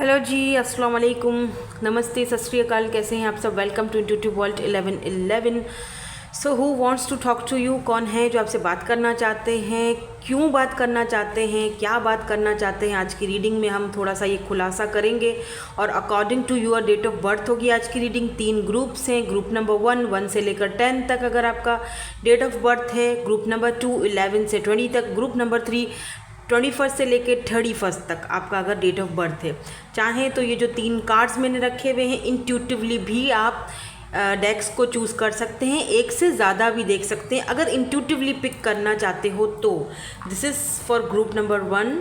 Hello जी, अस्सलाम वालेकुम, नमस्ते, सत श्री अकाल। कैसे हैं आप सब? Welcome to intuitive world 1111। So who wants to talk to you? कौन है जो आपसे बात करना चाहते हैं? क्यों बात करना चाहते हैं? क्या बात करना चाहते हैं? आज की रीडिंग में हम थोड़ा सा ये खुलासा करेंगे और according to your date of birth होगी आज की रीडिंग। 3 ग्रुप्स हैं। ग्रुप नंबर 1 से लेकर 10 तक अगर आपका डेट ऑफ बर्थ है। ग्रुप नंबर 2 11 से 20 तक। ग्रुप नंबर 3 21 से लेके 31 तक आपका अगर डेट ऑफ बर्थ है। चाहें तो ये जो 3 कार्ड्स मैंने रखे हुए हैं, इंट्यूटिवली भी आप डेक्स को चूज़ कर सकते हैं। एक से ज़्यादा भी देख सकते हैं अगर इंट्यूटिवली पिक करना चाहते हो तो। This is for group number 1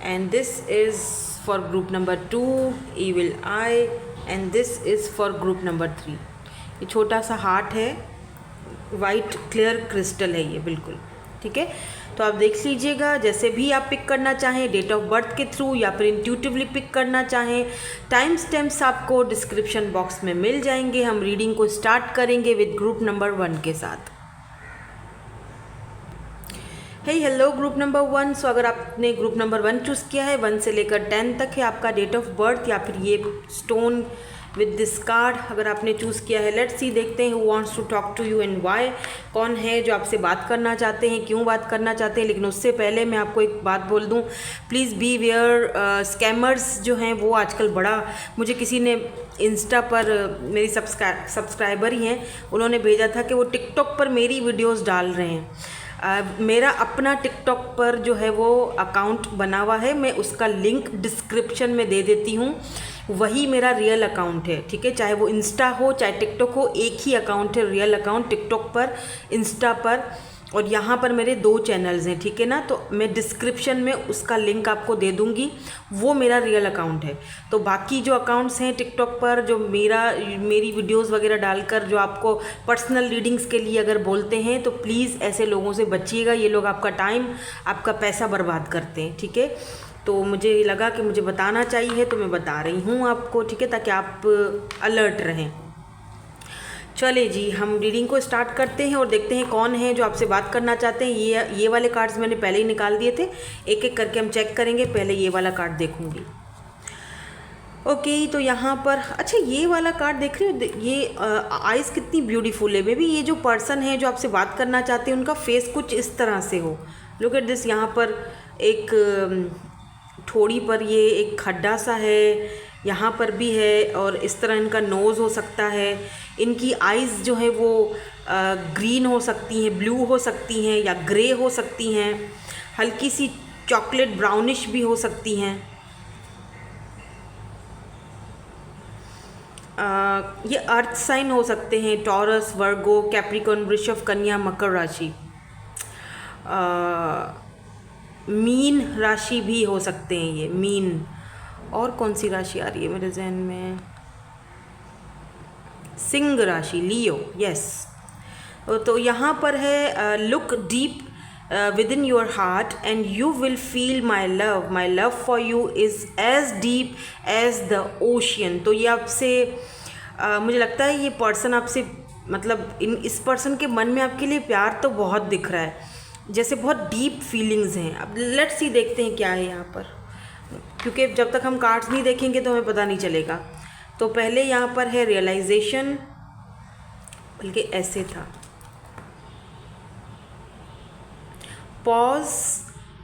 and this is for group number 2 evil I and this is for group number 3। ये छोटा सा हार्ट है, वाइट क्लियर क्रिस्टल है ये, बिल्कुल ठीक है। तो आप देख लीजिएगा, जैसे भी आप पिक करना चाहें, डेट ऑफ बर्थ के थ्रू या फिर इंट्यूटिवली पिक करना चाहें, टाइम स्टैम्प्स आपको डिस्क्रिप्शन बॉक्स में मिल जाएंगे। हम रीडिंग को स्टार्ट करेंगे विद ग्रुप नंबर 1 के साथ। Hello group number 1। सो अगर आपने ग्रुप नंबर 1 चूज़ किया है, 1 से लेकर 10 तक है आपका डेट ऑफ बर्थ, या फिर ये स्टोन विद दिस कार्ड अगर आपने चूज़ किया है। लेट्स सी, देखते हैं who wants to talk to you and why. कौन है जो आपसे बात करना चाहते हैं, क्यों बात करना चाहते हैं। लेकिन उससे पहले मैं आपको एक बात बोल दूं, प्लीज़ बी वेयर। स्कैमर्स जो हैं वो आजकल बड़ा, मुझे किसी ने इंस्टा पर, मेरी सब्सक्राइबर ही हैं, उन्होंने भेजा था कि वो टिकटॉक पर मेरी वीडियोज़ डाल रहे हैं। मेरा अपना टिकटॉक पर जो है वो अकाउंट बना हुआ है, मैं उसका लिंक डिस्क्रिप्शन में दे देती हूँ। वही मेरा रियल अकाउंट है, ठीक है। चाहे वो इंस्टा हो चाहे टिकटॉक हो, एक ही अकाउंट है, रियल अकाउंट। टिकटॉक पर, इंस्टा पर और यहाँ पर मेरे 2 चैनल्स हैं, ठीक है ना। तो मैं डिस्क्रिप्शन में उसका लिंक आपको दे दूँगी, वो मेरा रियल अकाउंट है। तो बाकी जो अकाउंट्स हैं टिकटॉक पर जो मेरी वीडियोस वगैरह डालकर जो आपको पर्सनल रीडिंग्स के लिए अगर बोलते हैं, तो प्लीज़ ऐसे लोगों से बचिएगा। ये लोग आपका टाइम, आपका पैसा बर्बाद करते हैं, ठीक है। तो मुझे लगा कि मुझे बताना चाहिए, तो मैं बता रही हूँ आपको, ठीक है, ताकि आप अलर्ट रहें। चले जी, हम रीडिंग को स्टार्ट करते हैं और देखते हैं कौन है जो आपसे बात करना चाहते हैं। ये वाले कार्ड्स मैंने पहले ही निकाल दिए थे, एक एक करके हम चेक करेंगे। पहले ये वाला कार्ड देखूंगी। ओके, तो यहाँ पर अच्छा ये वाला कार्ड देख रहे हो, ये आइज़ कितनी ब्यूटीफुल है बेबी। ये जो पर्सन है जो आपसे बात करना चाहते हैं, उनका फेस कुछ इस तरह से हो। Look at this. यहाँ पर एक ठोड़ी पर ये एक खड्डा सा है, यहाँ पर भी है, और इस तरह इनका नोज़ हो सकता है। इनकी आइज़ जो है वो ग्रीन हो सकती हैं, ब्लू हो सकती हैं, या ग्रे हो सकती हैं, हल्की सी चॉकलेट ब्राउनिश भी हो सकती हैं। ये अर्थ साइन हो सकते हैं, टॉरस, वर्गो, कैप्रिकॉर्न, वृषभ, कन्या, मकर राशि। मीन राशि भी हो सकते हैं ये, मीन। और कौन सी राशि आ रही है मेरे जहन में? सिंह राशि, लियो, यस। तो यहाँ पर है, look deep within your heart and you will feel my love for you is as deep as the ocean. तो ये आपसे मुझे लगता है ये पर्सन आपसे, मतलब इस पर्सन के मन में आपके लिए प्यार तो बहुत दिख रहा है, जैसे बहुत डीप फीलिंग्स हैं। अब लेट्स सी, देखते हैं क्या है यहाँ पर, क्योंकि जब तक हम कार्ड्स नहीं देखेंगे तो हमें पता नहीं चलेगा। तो पहले यहाँ पर है रियलाइजेशन, बल्कि ऐसे था, pause,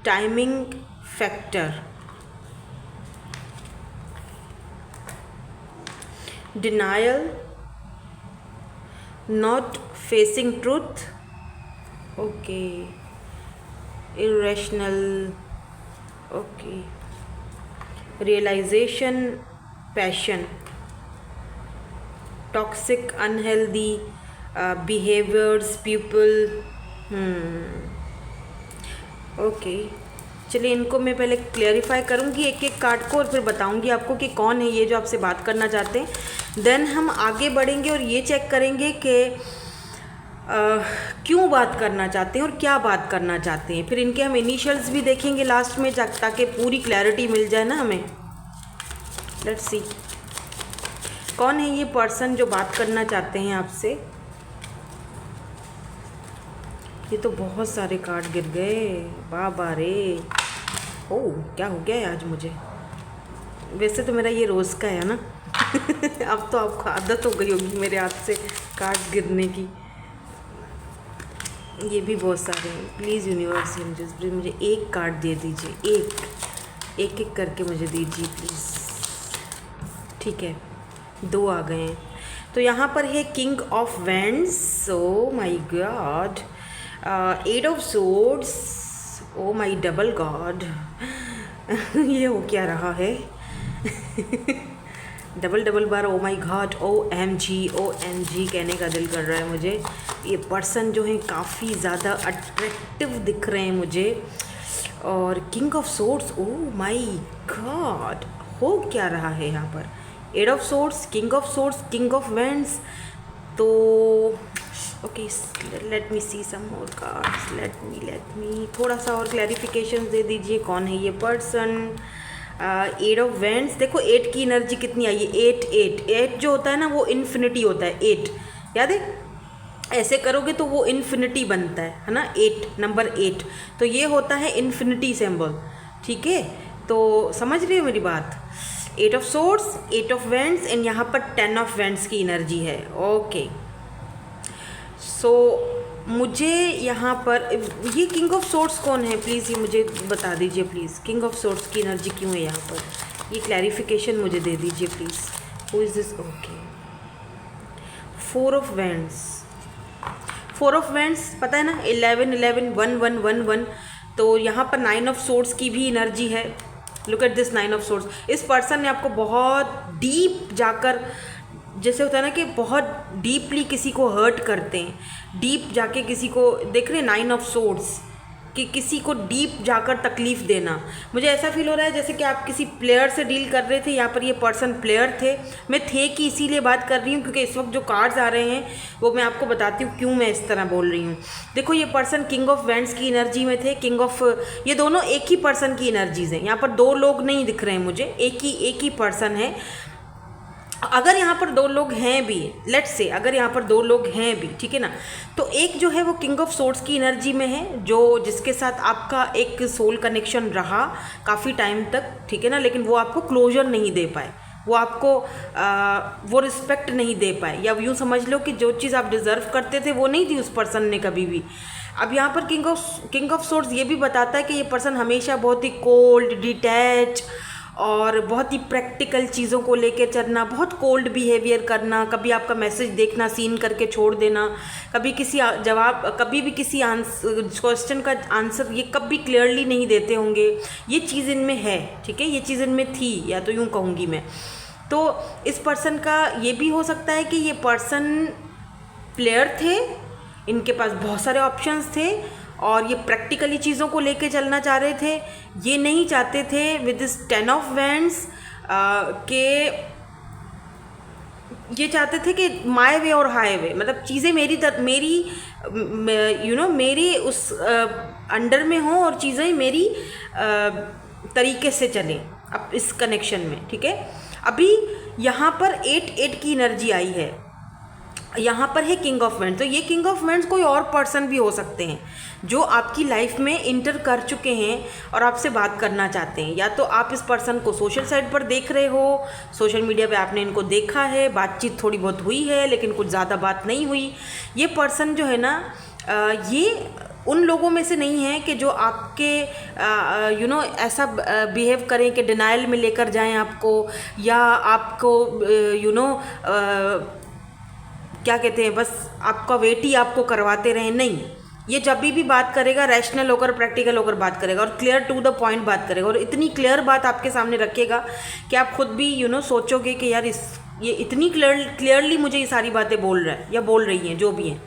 timing factor, denial, not facing truth, okay, irrational, okay, realization, passion, toxic, unhealthy behaviours, people. Okay, चलिए इनको मैं पहले क्लेरिफाई करूँगी एक एक कार्ड को, और फिर बताऊँगी आपको कि कौन है ये जो आपसे बात करना चाहते हैं। देन हम आगे बढ़ेंगे और ये चेक करेंगे कि क्यों बात करना चाहते हैं और क्या बात करना चाहते हैं। फिर इनके हम इनिशियल्स भी देखेंगे लास्ट में, ताकि पूरी क्लैरिटी मिल जाए ना हमें। लेट्स सी, कौन है ये पर्सन जो बात करना चाहते हैं आपसे। ये तो बहुत सारे कार्ड गिर गए, बाबा रे। ओह क्या हो गया है आज मुझे। वैसे तो मेरा ये रोज़ का है ना अब तो आपको आदत हो गई होगी मेरे हाथ से कार्ड्स गिरने की। ये भी बहुत सारे हैं। प्लीज़ यूनिवर्स एंजल्स मुझे एक कार्ड दे दीजिए, एक एक करके मुझे दीजिए प्लीज़। ठीक है, 2 आ गए हैं। तो यहाँ पर है king of wands, O my God, 8 of swords, oh my double God ये हो क्या रहा है double bar O my God, OMG कहने का दिल कर रहा है मुझे। ये पर्सन जो है काफ़ी ज़्यादा अट्रैक्टिव दिख रहे हैं मुझे। और king of swords, oh my God, हो क्या रहा है यहाँ पर। 8 of swords, king of wands. तो ओके, लेट मी सी सम मोर कार्ड्स, लेट मी थोड़ा सा और क्लैरिफिकेशन दे दीजिए। कौन है ये पर्सन। 8 ऑफ वैंड्स, देखो 8 की एनर्जी कितनी आई है, 8 जो होता है ना वो इन्फिनिटी होता है। 8 याद है, ऐसे करोगे तो वो इन्फिनिटी बनता है ना, 8 नंबर 8, तो ये होता है इन्फिनिटी सिंबल। ठीक है, तो समझ रहे हो मेरी बात। 8 of swords, 8 of wands and यहाँ पर 10 ऑफ वैंड्स की एनर्जी है। ओके, सो मुझे यहाँ पर ये किंग ऑफ सोर्ड्स कौन है, प्लीज़ ये मुझे बता दीजिए प्लीज़। किंग ऑफ सोर्ड्स की एनर्जी क्यों है यहाँ पर, ये क्लैरिफिकेशन मुझे दे दीजिए please. Who is this. Okay, 4 of wands, 4 of wands पता है ना, 11 11 1 1 1 1। तो यहाँ पर 9 ऑफ सोर्ड्स की भी एनर्जी है। Look at this 9 of swords. इस पर्सन ने आपको बहुत डीप जाकर, जैसे होता है ना कि बहुत डीपली किसी को हर्ट करते हैं, डीप जाके किसी को, देख रहे हैं 9 ऑफ सोर्ड्स, कि किसी को डीप जाकर तकलीफ़ देना। मुझे ऐसा फील हो रहा है जैसे कि आप किसी प्लेयर से डील कर रहे थे। यहाँ पर ये पर्सन प्लेयर थे, मैं थे कि इसीलिए बात कर रही हूँ क्योंकि इस वक्त जो कार्ड्स आ रहे हैं वो मैं आपको बताती हूँ क्यों मैं इस तरह बोल रही हूँ। देखो ये पर्सन किंग ऑफ वैंड्स की एनर्जी में थे, किंग ऑफ, ये दोनों एक ही पर्सन की एनर्जीज हैं। यहाँ पर 2 लोग नहीं दिख रहे हैं मुझे, एक ही पर्सन है। अगर यहाँ पर 2 लोग हैं भी, लेट्स से अगर यहाँ पर 2 लोग हैं भी, ठीक है ना, तो एक जो है वो किंग ऑफ सोर्ड्स की एनर्जी में है, जो जिसके साथ आपका एक सोल कनेक्शन रहा काफ़ी टाइम तक, ठीक है ना, लेकिन वो आपको क्लोजर नहीं दे पाए, वो आपको वो रिस्पेक्ट नहीं दे पाए, या यूँ समझ लो कि जो चीज़ आप डिज़र्व करते थे वो नहीं दी उस पर्सन ने कभी भी। अब यहाँ पर किंग ऑफ सोर्ड्स ये भी बताता है कि ये पर्सन हमेशा बहुत ही कोल्ड, डिटैच और बहुत ही प्रैक्टिकल चीज़ों को लेकर चलना, बहुत कोल्ड बिहेवियर करना, कभी आपका मैसेज देखना सीन करके छोड़ देना, कभी किसी जवाब, कभी भी किसी क्वेश्चन का आंसर ये कभी क्लियरली नहीं देते होंगे। ये चीज़ इनमें है, ठीक है, ये चीज़ इनमें थी, या तो यूँ कहूँगी मैं। तो इस पर्सन का ये भी हो सकता है कि ये पर्सन प्लेयर थे, इनके पास बहुत सारे ऑप्शंस थे और ये प्रैक्टिकली चीज़ों को लेके चलना चाह रहे थे। ये नहीं चाहते थे विद दिस 10 ऑफ वैंड्स के, ये चाहते थे कि माय वे और हाई वे, मतलब चीज़ें मेरी मेरी उस अंडर में हों और चीज़ें मेरी तरीके से चलें अब इस कनेक्शन में, ठीक है। अभी यहाँ पर 8 की एनर्जी आई है, यहाँ पर है किंग ऑफ वैंड्स। तो ये किंग ऑफ वैंड्स कोई और पर्सन भी हो सकते हैं जो आपकी लाइफ में इंटर कर चुके हैं और आपसे बात करना चाहते हैं। या तो आप इस पर्सन को सोशल साइट पर देख रहे हो, सोशल मीडिया पे आपने इनको देखा है, बातचीत थोड़ी बहुत हुई है लेकिन कुछ ज़्यादा बात नहीं हुई। ये पर्सन जो है ना, ये उन लोगों में से नहीं है कि जो आपके ऐसा बिहेव करें कि डिनाइल में लेकर जाएं आपको, या आपको क्या कहते हैं, बस आपका वेट ही आपको करवाते रहें। नहीं, ये जब भी बात करेगा रैशनल होकर, प्रैक्टिकल होकर बात करेगा और क्लियर टू द पॉइंट बात करेगा, और इतनी क्लियर बात आपके सामने रखेगा कि आप खुद भी सोचोगे कि यार ये इतनी क्लियरली मुझे ये सारी बातें बोल रहा है या बोल रही हैं, जो भी हैं,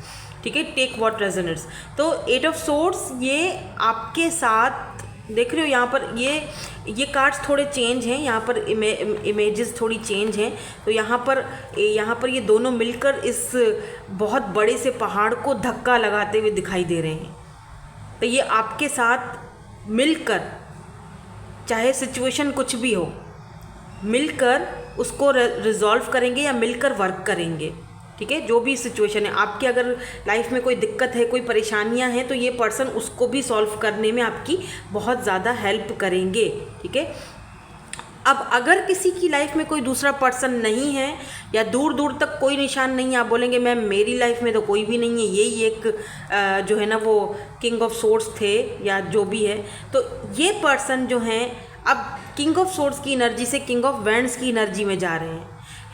ठीक है, टेक व्हाट रेजोनेट्स। तो 8 ऑफ सोर्ड्स ये आपके साथ देख रहे हो, यहाँ पर ये कार्ड्स थोड़े चेंज हैं, यहाँ पर इमेजेस थोड़ी चेंज हैं। तो यहाँ पर ये दोनों मिलकर इस बहुत बड़े से पहाड़ को धक्का लगाते हुए दिखाई दे रहे हैं। तो ये आपके साथ मिलकर, चाहे सिचुएशन कुछ भी हो, मिलकर उसको रिजॉल्व करेंगे या मिलकर वर्क करेंगे, ठीक है। जो भी सिचुएशन है आपकी, अगर लाइफ में कोई दिक्कत है, कोई परेशानियां हैं, तो ये पर्सन उसको भी सॉल्व करने में आपकी बहुत ज़्यादा हेल्प करेंगे, ठीक है। अब अगर किसी की लाइफ में कोई दूसरा पर्सन नहीं है या दूर दूर तक कोई निशान नहीं है, आप बोलेंगे मैम मेरी लाइफ में तो कोई भी नहीं है, यही एक जो है ना वो किंग ऑफ सोर्ड्स थे या जो भी है, तो ये पर्सन जो हैं अब किंग ऑफ सोर्ड्स की एनर्जी से किंग ऑफ वैंड्स की एनर्जी में जा रहे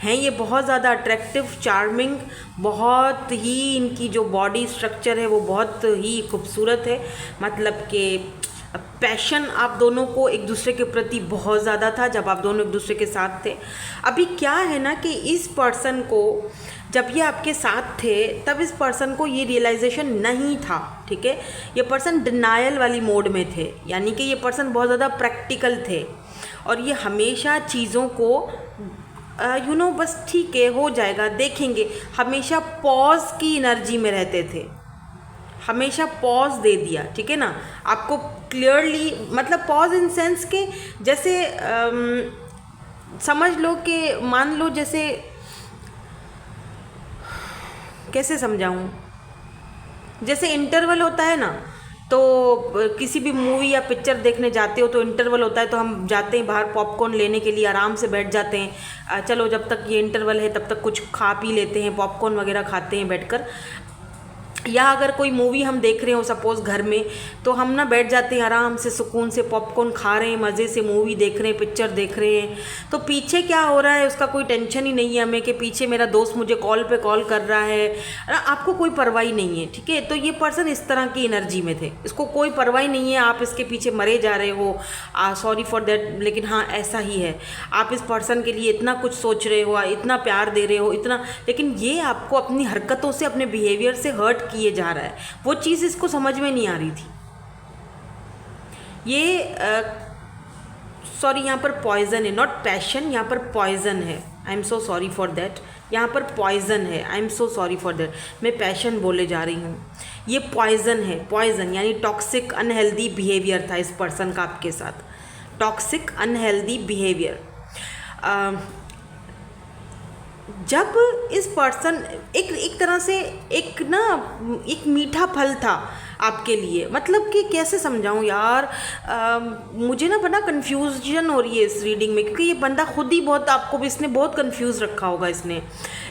हैं ये बहुत ज़्यादा अट्रैक्टिव, चार्मिंग, बहुत ही इनकी जो बॉडी स्ट्रक्चर है वो बहुत ही खूबसूरत है। मतलब कि पैशन आप दोनों को एक दूसरे के प्रति बहुत ज़्यादा था जब आप दोनों एक दूसरे के साथ थे। अभी क्या है ना कि इस पर्सन को जब ये आपके साथ थे तब इस पर्सन को ये रियलाइजेशन नहीं था, ठीक है। ये पर्सन डिनायल वाली मोड में थे, यानी कि ये पर्सन बहुत ज़्यादा प्रैक्टिकल थे और ये हमेशा चीज़ों को बस ठीक है हो जाएगा देखेंगे, हमेशा पॉज की एनर्जी में रहते थे, हमेशा पॉज दे दिया, ठीक है ना। आपको क्लियरली मतलब पॉज इन सेंस के जैसे समझ लो कि मान लो जैसे कैसे समझाऊं, जैसे इंटरवल होता है ना, तो किसी भी मूवी या पिक्चर देखने जाते हो तो इंटरवल होता है तो हम जाते हैं बाहर पॉपकॉर्न लेने के लिए, आराम से बैठ जाते हैं, चलो जब तक ये इंटरवल है तब तक कुछ खा पी लेते हैं, पॉपकॉर्न वगैरह खाते हैं बैठकर। या अगर कोई मूवी हम देख रहे हो सपोज़ घर में, तो हम ना बैठ जाते हैं आराम से सुकून से, पॉपकॉर्न खा रहे हैं, मज़े से मूवी देख रहे हैं, पिक्चर देख रहे हैं, तो पीछे क्या हो रहा है उसका कोई टेंशन ही नहीं है हमें कि पीछे मेरा दोस्त मुझे कॉल पे कॉल कर रहा है, आपको कोई परवाही नहीं है, ठीक है। तो ये पर्सन इस तरह की एनर्जी में थे, इसको कोई परवाही नहीं है आप इसके पीछे मरे जा रहे हो, सॉरी फॉर दैट, लेकिन हाँ ऐसा ही है। आप इस पर्सन के लिए इतना कुछ सोच रहे हो, इतना प्यार दे रहे हो, इतना, लेकिन ये आपको अपनी हरकतों से, अपने बिहेवियर से हर्ट किए जा रहा है, वो चीज़ इसको समझ में नहीं आ रही थी। ये सॉरी यहाँ पर पॉइजन है, नॉट पैशन, यहाँ पर पॉइजन है, I am so sorry for that, यहाँ पर पॉइजन है, I am so sorry for that, मैं पैशन बोले जा रही हूँ, ये पॉइजन है। पॉइजन यानी टॉक्सिक अनहेल्दी बिहेवियर था इस पर्सन का आपके साथ, टॉक्सिक अनहेल्दी बिहेवियर। जब इस पर्सन एक तरह से एक मीठा फल था आपके लिए, मतलब कि कैसे समझाऊं यार, मुझे ना बड़ा कन्फ्यूजन हो रही है इस रीडिंग में, क्योंकि ये बंदा खुद ही बहुत, आपको भी इसने बहुत कंफ्यूज रखा होगा इसने,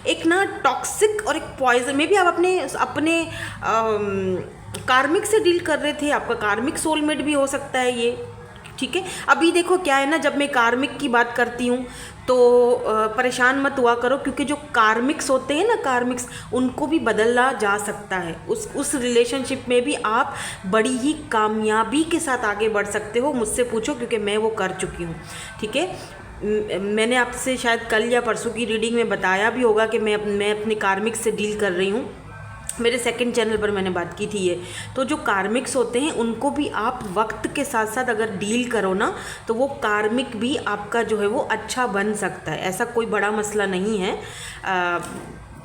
एक ना टॉक्सिक और एक पॉइजन में भी आप अपने कार्मिक से डील कर रहे थे, आपका कार्मिक सोलमेट भी हो सकता है ये, ठीक है। अभी देखो क्या है ना, जब मैं कार्मिक की बात करती हूँ तो परेशान मत हुआ करो, क्योंकि जो कार्मिक्स होते हैं ना, कार्मिक्स, उनको भी बदला जा सकता है, उस रिलेशनशिप में भी आप बड़ी ही कामयाबी के साथ आगे बढ़ सकते हो। मुझसे पूछो क्योंकि मैं वो कर चुकी हूँ, ठीक है। मैंने आपसे शायद कल या परसों की रीडिंग में बताया भी होगा कि मैं अपने कार्मिक्स से डील कर रही हूँ, मेरे सेकंड चैनल पर मैंने बात की थी ये। तो जो कार्मिक्स होते हैं उनको भी आप वक्त के साथ साथ अगर डील करो ना, तो वो कार्मिक भी आपका जो है वो अच्छा बन सकता है, ऐसा कोई बड़ा मसला नहीं है।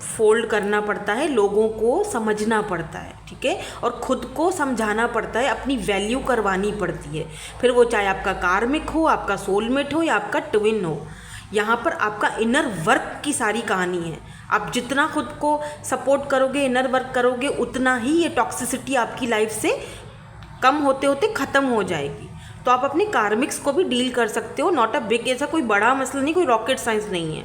फोल्ड करना पड़ता है, लोगों को समझना पड़ता है, ठीक है, और ख़ुद को समझाना पड़ता है, अपनी वैल्यू करवानी पड़ती है, फिर वो चाहे आपका कार्मिक हो, आपका सोलमेट हो या आपका ट्विन हो। यहाँ पर आपका इनर वर्क की सारी कहानी है। आप जितना खुद को सपोर्ट करोगे, इनर वर्क करोगे, उतना ही ये टॉक्सिसिटी आपकी लाइफ से कम होते होते ख़त्म हो जाएगी। तो आप अपने कार्मिक्स को भी डील कर सकते हो, नॉट अ बिग, ऐसा कोई बड़ा मसला नहीं, कोई रॉकेट साइंस नहीं है,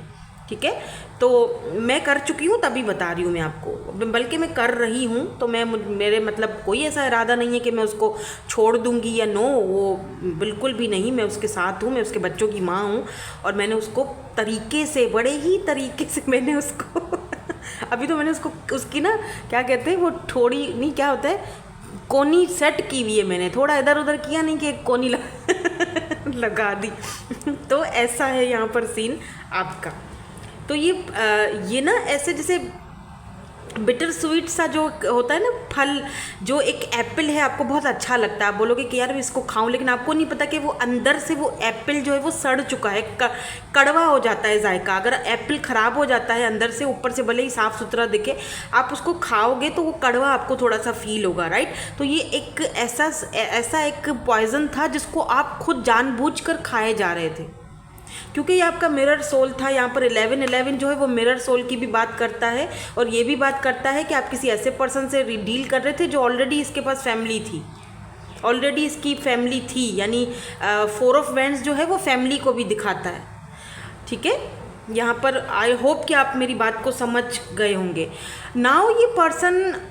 ठीक है। तो मैं कर चुकी हूँ तभी बता रही हूँ मैं आपको, बल्कि मैं कर रही हूँ, तो मेरे मतलब कोई ऐसा इरादा नहीं है कि मैं उसको छोड़ दूँगी या नो, वो बिल्कुल भी नहीं। मैं उसके साथ हूँ, मैं उसके बच्चों की माँ हूँ और मैंने उसको तरीके से, बड़े ही तरीके से मैंने उसको अभी तो मैंने उसकी ना क्या कहते हैं वो थोड़ी नहीं, क्या होता है, कोनी सेट की हुई है मैंने, थोड़ा इधर उधर किया नहीं कि एक कोनी लगा दी तो ऐसा है यहाँ पर सीन आपका। तो ये ना ऐसे जैसे बिटर स्वीट सा जो होता है ना फल, जो एक एप्पल है आपको बहुत अच्छा लगता है, आप बोलोगे कि यार मैं इसको खाऊं, लेकिन आपको नहीं पता कि वो अंदर से वो एप्पल जो है वो सड़ चुका है, कड़वा हो जाता है जायका। अगर एप्पल ख़राब हो जाता है अंदर से, ऊपर से भले ही साफ़ सुथरा दिखे, आप उसको खाओगे तो वो कड़वा आपको थोड़ा सा फील होगा, राइट। तो ये एक ऐसा एक पॉइज़न था जिसको आप खुद जानबूझकर खाए जा रहे थे। क्योंकि ये आपका मिरर सोल था। यहाँ पर 11 जो है वो मिरर सोल की भी बात करता है, और ये भी बात करता है कि आप किसी ऐसे पर्सन से डील कर रहे थे जो ऑलरेडी इसके पास फैमिली थी, ऑलरेडी इसकी फैमिली थी। यानी 4 ऑफ वैंड्स जो है वो फैमिली को भी दिखाता है। ठीक है, यहाँ पर आई होप कि आप मेरी बात को समझ गए होंगे। नाउ ये पर्सन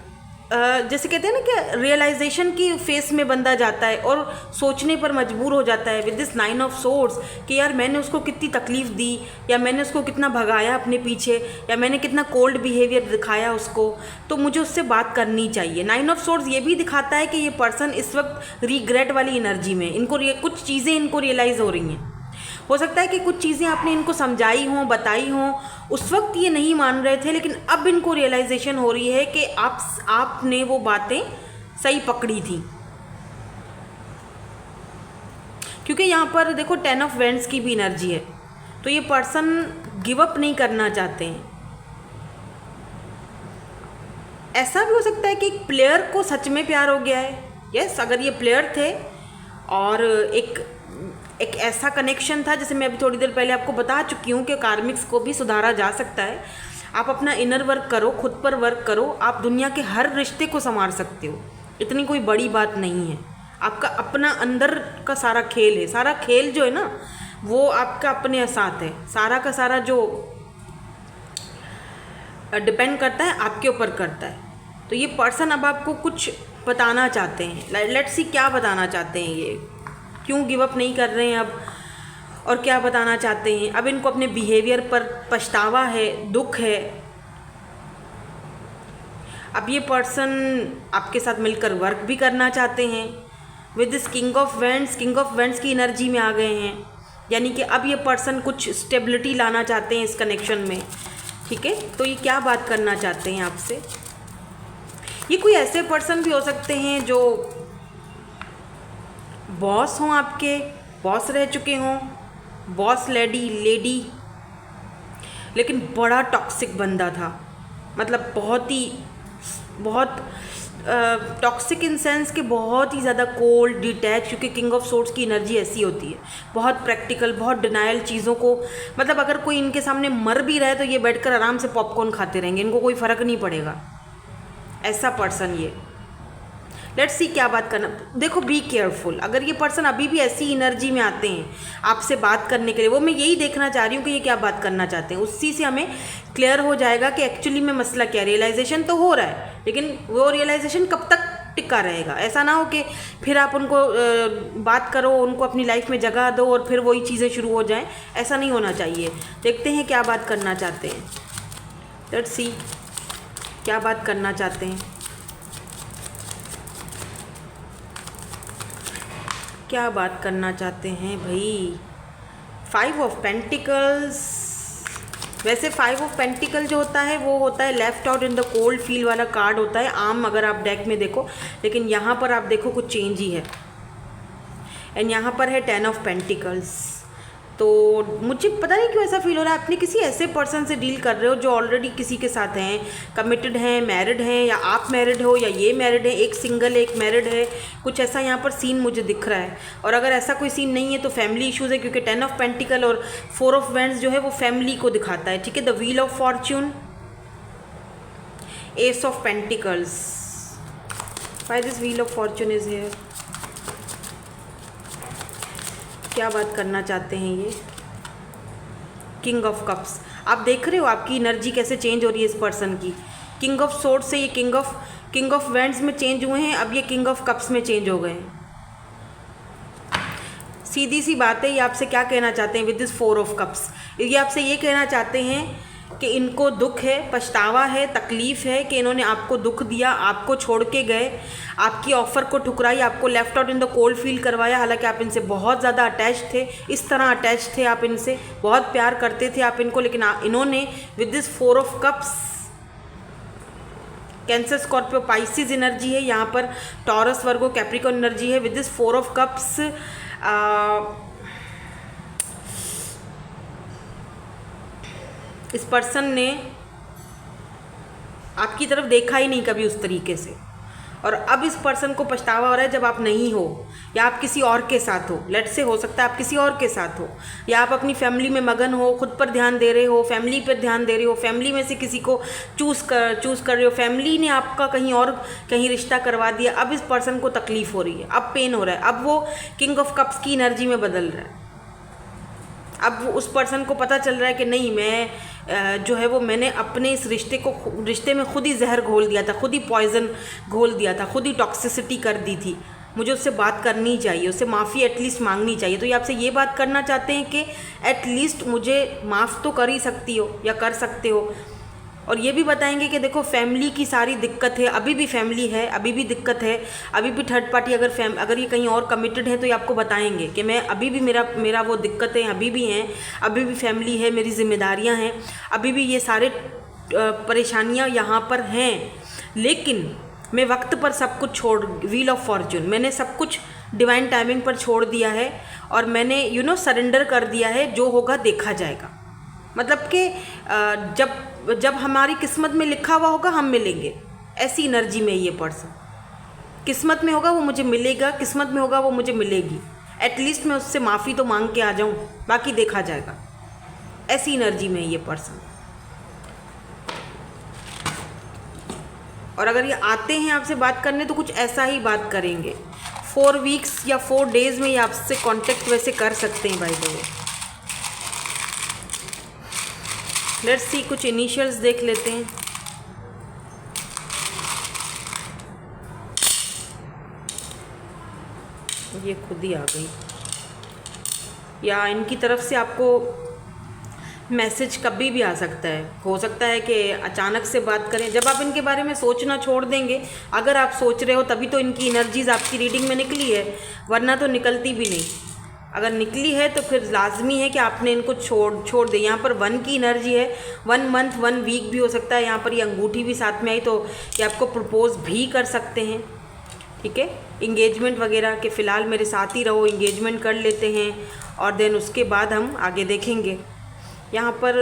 जैसे कहते हैं ना कि रियलाइजेशन की फेस में बंदा जाता है और सोचने पर मजबूर हो जाता है विद दिस 9 ऑफ सोर्ड्स कि यार मैंने उसको कितनी तकलीफ़ दी, या मैंने उसको कितना भगाया अपने पीछे, या मैंने कितना कोल्ड बिहेवियर दिखाया उसको, तो मुझे उससे बात करनी चाहिए। 9 ऑफ सोर्ड्स ये भी दिखाता है कि ये पर्सन इस वक्त रिग्रेट वाली एनर्जी में, इनको कुछ चीज़ें इनको रियलाइज़ हो रही हैं। हो सकता है कि कुछ चीज़ें आपने इनको समझाई हों, बताई हों, उस वक्त ये नहीं मान रहे थे, लेकिन अब इनको रियलाइजेशन हो रही है कि आपने वो बातें सही पकड़ी थी। क्योंकि यहाँ पर देखो 10 ऑफ वैंड्स की भी एनर्जी है, तो ये पर्सन गिव अप नहीं करना चाहते हैं। ऐसा भी हो सकता है कि एक प्लेयर को सच में प्यार हो गया है। यस, अगर ये प्लेयर थे और एक ऐसा कनेक्शन था, जैसे मैं अभी थोड़ी देर पहले आपको बता चुकी हूँ कि कार्मिक्स को भी सुधारा जा सकता है। आप अपना इनर वर्क करो, खुद पर वर्क करो, आप दुनिया के हर रिश्ते को संवार सकते हो। इतनी कोई बड़ी बात नहीं है। आपका अपना अंदर का सारा खेल है, सारा खेल जो है ना वो आपका अपने साथ है। सारा का सारा जो डिपेंड करता है आपके ऊपर करता है। तो ये पर्सन अब आपको कुछ बताना चाहते हैं। लेट्स सी क्या बताना चाहते हैं ये, क्यों गिव अप नहीं कर रहे हैं अब, और क्या बताना चाहते हैं। अब इनको अपने बिहेवियर पर पछतावा है, दुख है। अब ये पर्सन आपके साथ मिलकर वर्क भी करना चाहते हैं। With this king of wands की एनर्जी में आ गए हैं, यानी कि अब ये पर्सन कुछ स्टेबिलिटी लाना चाहते हैं इस कनेक्शन में। ठीक है, तो ये क्या बात करना चाहते हैं आपसे। ये कोई ऐसे पर्सन भी हो सकते हैं जो बॉस हों, आपके बॉस रह चुके हों, बॉस लेडी, लेकिन बड़ा टॉक्सिक बंदा था। मतलब बहुत टॉक्सिक इन सेंस कि बहुत ही ज़्यादा कोल्ड, डिटैच, क्योंकि किंग ऑफ सोर्ड्स की एनर्जी ऐसी होती है। बहुत प्रैक्टिकल, बहुत डिनायल चीज़ों को, मतलब अगर कोई इनके सामने मर भी रहा है तो ये बैठकर आराम से पॉपकॉर्न खाते रहेंगे, इनको कोई फ़र्क नहीं पड़ेगा। ऐसा पर्सन ये। लेट्स सी क्या बात करना। देखो, बी केयरफुल। अगर ये पर्सन अभी भी ऐसी एनर्जी में आते हैं आपसे बात करने के लिए, वो मैं यही देखना चाह रही हूँ कि ये क्या बात करना चाहते हैं। उसी से हमें क्लियर हो जाएगा कि एक्चुअली में मसला क्या है। रियलाइजेशन तो हो रहा है, लेकिन वो रियलाइजेशन कब तक टिका रहेगा। ऐसा ना हो कि फिर आप उनको बात करो, उनको अपनी लाइफ में जगह दो और फिर वही चीज़ें शुरू हो जाएं। ऐसा नहीं होना चाहिए। देखते हैं क्या बात करना चाहते हैं। लेट्स सी क्या बात करना चाहते हैं, क्या बात करना चाहते हैं भाई। 5 ऑफ पेंटिकल्स। वैसे 5 ऑफ पेंटिकल जो होता है वो होता है left out in the cold feel वाला कार्ड होता है आम, अगर आप डेक में देखो, लेकिन यहाँ पर आप देखो कुछ चेंज ही है। एंड यहाँ पर है 10 ऑफ पेंटिकल्स। तो मुझे पता नहीं क्यों ऐसा फील हो रहा है आपने किसी ऐसे पर्सन से डील कर रहे हो जो ऑलरेडी किसी के साथ हैं, कमिटेड हैं, मैरिड हैं, या आप मैरिड हो या ये मैरिड है, एक सिंगल एक मैरिड है। कुछ ऐसा यहाँ पर सीन मुझे दिख रहा है। और अगर ऐसा कोई सीन नहीं है तो फैमिली इश्यूज़ है, क्योंकि 10 ऑफ पेंटिकल और 4 ऑफ वैंड्स जो है वो फैमिली को दिखाता है। ठीक है, the wheel of Fortune, S of pentacles. Why this wheel of Fortune is here. क्या बात करना चाहते हैं ये। King of cups. आप देख रहे हो आपकी एनर्जी कैसे चेंज हो रही है इस पर्सन की। किंग ऑफ सोर्ड्स से ये किंग ऑफ वैंड्स में चेंज हुए हैं, अब ये किंग ऑफ कप्स में चेंज हो गए हैं। सीधी सी बात है, ये आपसे क्या कहना चाहते हैं विद दिस 4 ऑफ कप्स। ये आपसे ये कहना चाहते हैं कि इनको दुख है, पछतावा है, तकलीफ़ है कि इन्होंने आपको दुख दिया, आपको छोड़ के गए, आपकी ऑफ़र को ठुकराई, आपको left out in the cold feel करवाया। हालांकि आप इनसे बहुत ज़्यादा अटैच थे, इस तरह अटैच थे आप इनसे, बहुत प्यार करते थे आप इनको, लेकिन इन्होंने with this 4 of cups, cancer, Scorpio, Pisces energy है यहाँ पर, टॉरस, वर्गो, कैप्रिकॉर्न एनर्जी है। विद दिस 4 ऑफ कप्स इस पर्सन ने आपकी तरफ देखा ही नहीं कभी उस तरीके से, और अब इस पर्सन को पछतावा हो रहा है जब आप नहीं हो, या आप किसी और के साथ हो। लेट्स से हो सकता है आप किसी और के साथ हो, या आप अपनी फैमिली में मगन हो, खुद पर ध्यान दे रहे हो, फैमिली पर ध्यान दे रहे हो, फैमिली में से किसी को चूज़ कर रहे हो, फैमिली ने आपका कहीं रिश्ता करवा दिया। अब इस पर्सन को तकलीफ़ हो रही है, अब पेन हो रहा है, अब वो किंग ऑफ कप्स की एनर्जी में बदल रहा है। अब उस पर्सन को पता चल रहा है कि नहीं, मैं जो है वो मैंने अपने इस रिश्ते में खुद ही जहर घोल दिया था, खुद ही पॉइजन घोल दिया था, खुद ही टॉक्सिसिटी कर दी थी। मुझे उससे बात करनी चाहिए, उससे माफ़ी एटलीस्ट मांगनी चाहिए। तो ये आपसे ये बात करना चाहते हैं कि एटलीस्ट मुझे माफ़ तो कर ही सकती हो या कर सकते हो। और ये भी बताएंगे कि देखो फैमिली की सारी दिक्कत है, अभी भी फैमिली है, अभी भी दिक्कत है, अभी भी थर्ड पार्टी अगर ये कहीं और कमिटेड है तो ये आपको बताएंगे कि मैं अभी भी मेरा वो दिक्कतें अभी भी हैं, अभी भी फैमिली है, मेरी जिम्मेदारियां हैं, अभी भी ये सारे परेशानियां यहाँ पर हैं, लेकिन मैं वक्त पर सब कुछ व्हील ऑफ फॉर्चून, मैंने सब कुछ डिवाइन टाइमिंग पर छोड़ दिया है और मैंने सरेंडर कर दिया है। जो होगा देखा जाएगा। मतलब कि जब हमारी किस्मत में लिखा हुआ होगा हम मिलेंगे, ऐसी एनर्जी में ये पर्सन। किस्मत में होगा वो मुझे मिलेगा, किस्मत में होगा वो मुझे मिलेगी। एटलीस्ट मैं उससे माफ़ी तो मांग के आ जाऊं, बाकी देखा जाएगा। ऐसी एनर्जी में ये पर्सन। और अगर ये आते हैं आपसे बात करने तो कुछ ऐसा ही बात करेंगे। 4 वीक्स या 4 डेज़ में ये आपसे कांटेक्ट वैसे कर सकते हैं। By the way let's see, कुछ इनिशियल्स देख लेते हैं। ये खुद ही आ गई, या इनकी तरफ से आपको मैसेज कभी भी आ सकता है। हो सकता है कि अचानक से बात करें। जब आप इनके बारे में सोचना छोड़ देंगे, अगर आप सोच रहे हो तभी तो इनकी एनर्जीज आपकी रीडिंग में निकली है, वरना तो निकलती भी नहीं। अगर निकली है तो फिर लाजमी है कि आपने इनको छोड़ दे। यहाँ पर 1 की एनर्जी है, 1 मंथ 1 वीक भी हो सकता है। यहाँ पर ये अंगूठी भी साथ में आई तो ये आपको प्रपोज भी कर सकते हैं। ठीक है, इंगेजमेंट वगैरह के फ़िलहाल मेरे साथ ही रहो, इंगेजमेंट कर लेते हैं और देन उसके बाद हम आगे देखेंगे। यहाँ पर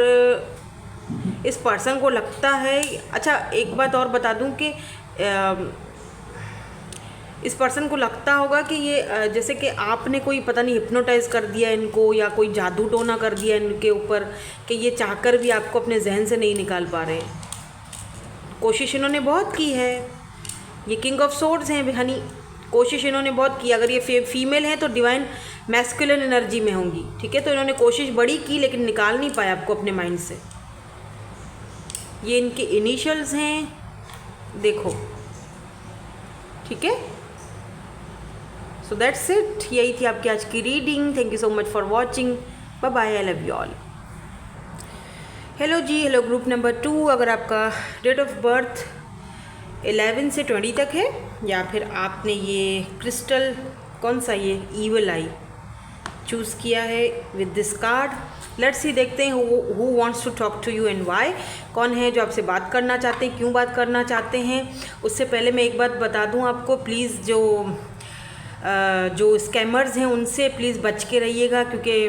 इस पर्सन को लगता है, अच्छा एक बात और बता दूँ कि इस पर्सन को लगता होगा कि ये जैसे कि आपने कोई पता नहीं हिप्नोटाइज़ कर दिया इनको, या कोई जादू टोना कर दिया इनके ऊपर कि ये चाहकर भी आपको अपने जहन से नहीं निकाल पा रहे। कोशिश इन्होंने बहुत की है। ये किंग ऑफ सोर्ड्स हैं हनी, कोशिश इन्होंने बहुत की। अगर ये फीमेल हैं तो डिवाइन मैस्कुलिन एनर्जी में होंगी। ठीक है, तो इन्होंने कोशिश बड़ी की लेकिन निकाल नहीं पाया आपको अपने माइंड से। ये इनके इनिशियल्स हैं, देखो। ठीक है, सो दैट्स इट। यही थी आपकी आज की reading. Thank you so much for watching. Bye bye, I love you all. Hello जी, हेलो ग्रुप नंबर 2। अगर आपका डेट ऑफ बर्थ 11 से 20 तक है, या फिर आपने ये क्रिस्टल कौन सा ये ईवल आई चूज़ किया है with this card, let's see, देखते हैं who wants to talk to you and why. कौन है जो आपसे बात करना चाहते हैं, क्यों बात करना चाहते हैं। उससे पहले मैं एक बात बता दूं आपको, प्लीज़ जो स्कैमर्स हैं उनसे प्लीज़ बच के रहिएगा, क्योंकि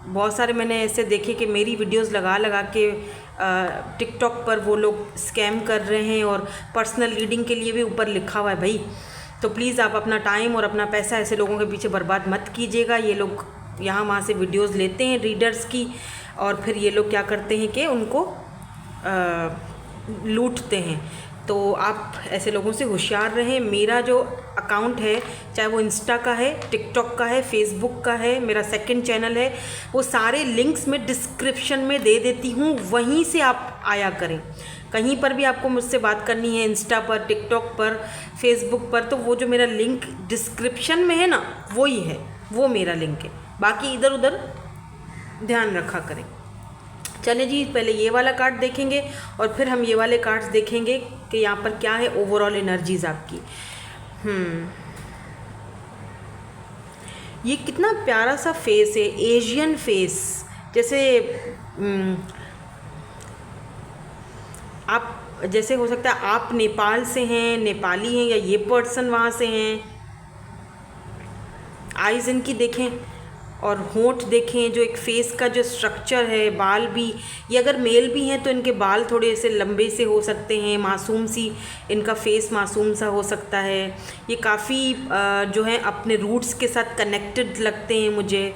बहुत सारे मैंने ऐसे देखे कि मेरी वीडियोस लगा के टिकटॉक पर वो लोग स्कैम कर रहे हैं, और पर्सनल रीडिंग के लिए भी ऊपर लिखा हुआ है भाई। तो प्लीज़ आप अपना टाइम और अपना पैसा ऐसे लोगों के पीछे बर्बाद मत कीजिएगा। ये लोग यहाँ वहाँ से वीडियोस लेते हैं रीडर्स की, और फिर ये लोग क्या करते हैं कि उनको लूटते हैं। तो आप ऐसे लोगों से होशियार रहें। मेरा जो अकाउंट है, चाहे वो इंस्टा का है, टिकटॉक का है, फेसबुक का है, मेरा सेकंड चैनल है, वो सारे लिंक्स मैं डिस्क्रिप्शन में दे देती हूँ, वहीं से आप आया करें। कहीं पर भी आपको मुझसे बात करनी है, इंस्टा पर, टिकटॉक पर, फेसबुक पर, तो वो जो मेरा लिंक डिस्क्रिप्शन में है ना, वही है, वो मेरा लिंक है। बाकी इधर उधर ध्यान रखा करें। चलें जी, पहले ये वाला कार्ड देखेंगे और फिर हम ये वाले कार्ड्स देखेंगे कि यहाँ पर क्या है ओवरऑल एनर्जीज आपकी। ये कितना प्यारा सा फेस है, एशियन फेस। जैसे आप, जैसे हो सकता है आप नेपाल से हैं, नेपाली हैं, या ये पर्सन वहाँ से हैं। आइज़ इनकी देखें, और होंठ देखें, जो एक फेस का जो स्ट्रक्चर है, बाल भी, ये अगर मेल भी हैं तो इनके बाल थोड़े से लंबे से हो सकते हैं, मासूम सी इनका फेस मासूम सा हो सकता है। ये काफ़ी जो है अपने रूट्स के साथ कनेक्टेड लगते हैं मुझे।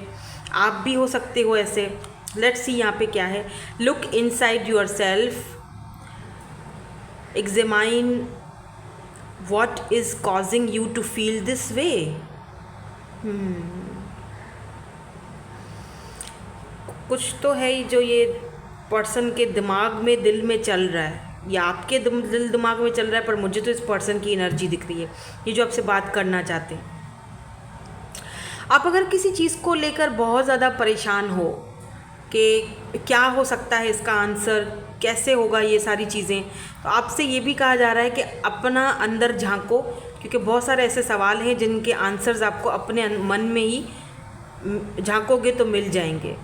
आप भी हो सकते हो ऐसे। लेट्स सी यहाँ पे क्या है। Look inside yourself, examine what is causing you to feel this way. कुछ तो है ही जो ये पर्सन के दिमाग में, दिल में चल रहा है, या आपके दिल दिमाग में चल रहा है, पर मुझे तो इस पर्सन की एनर्जी दिख रही है, ये जो आपसे बात करना चाहते हैं। आप अगर किसी चीज़ को लेकर बहुत ज़्यादा परेशान हो कि क्या हो सकता है इसका आंसर, कैसे होगा ये सारी चीज़ें, तो आपसे ये भी कहा जा रहा है कि अपना अंदर झांको, क्योंकि बहुत सारे ऐसे सवाल हैं जिनके आंसर्स आपको अपने मन में ही झांकोगे तो मिल जाएंगे।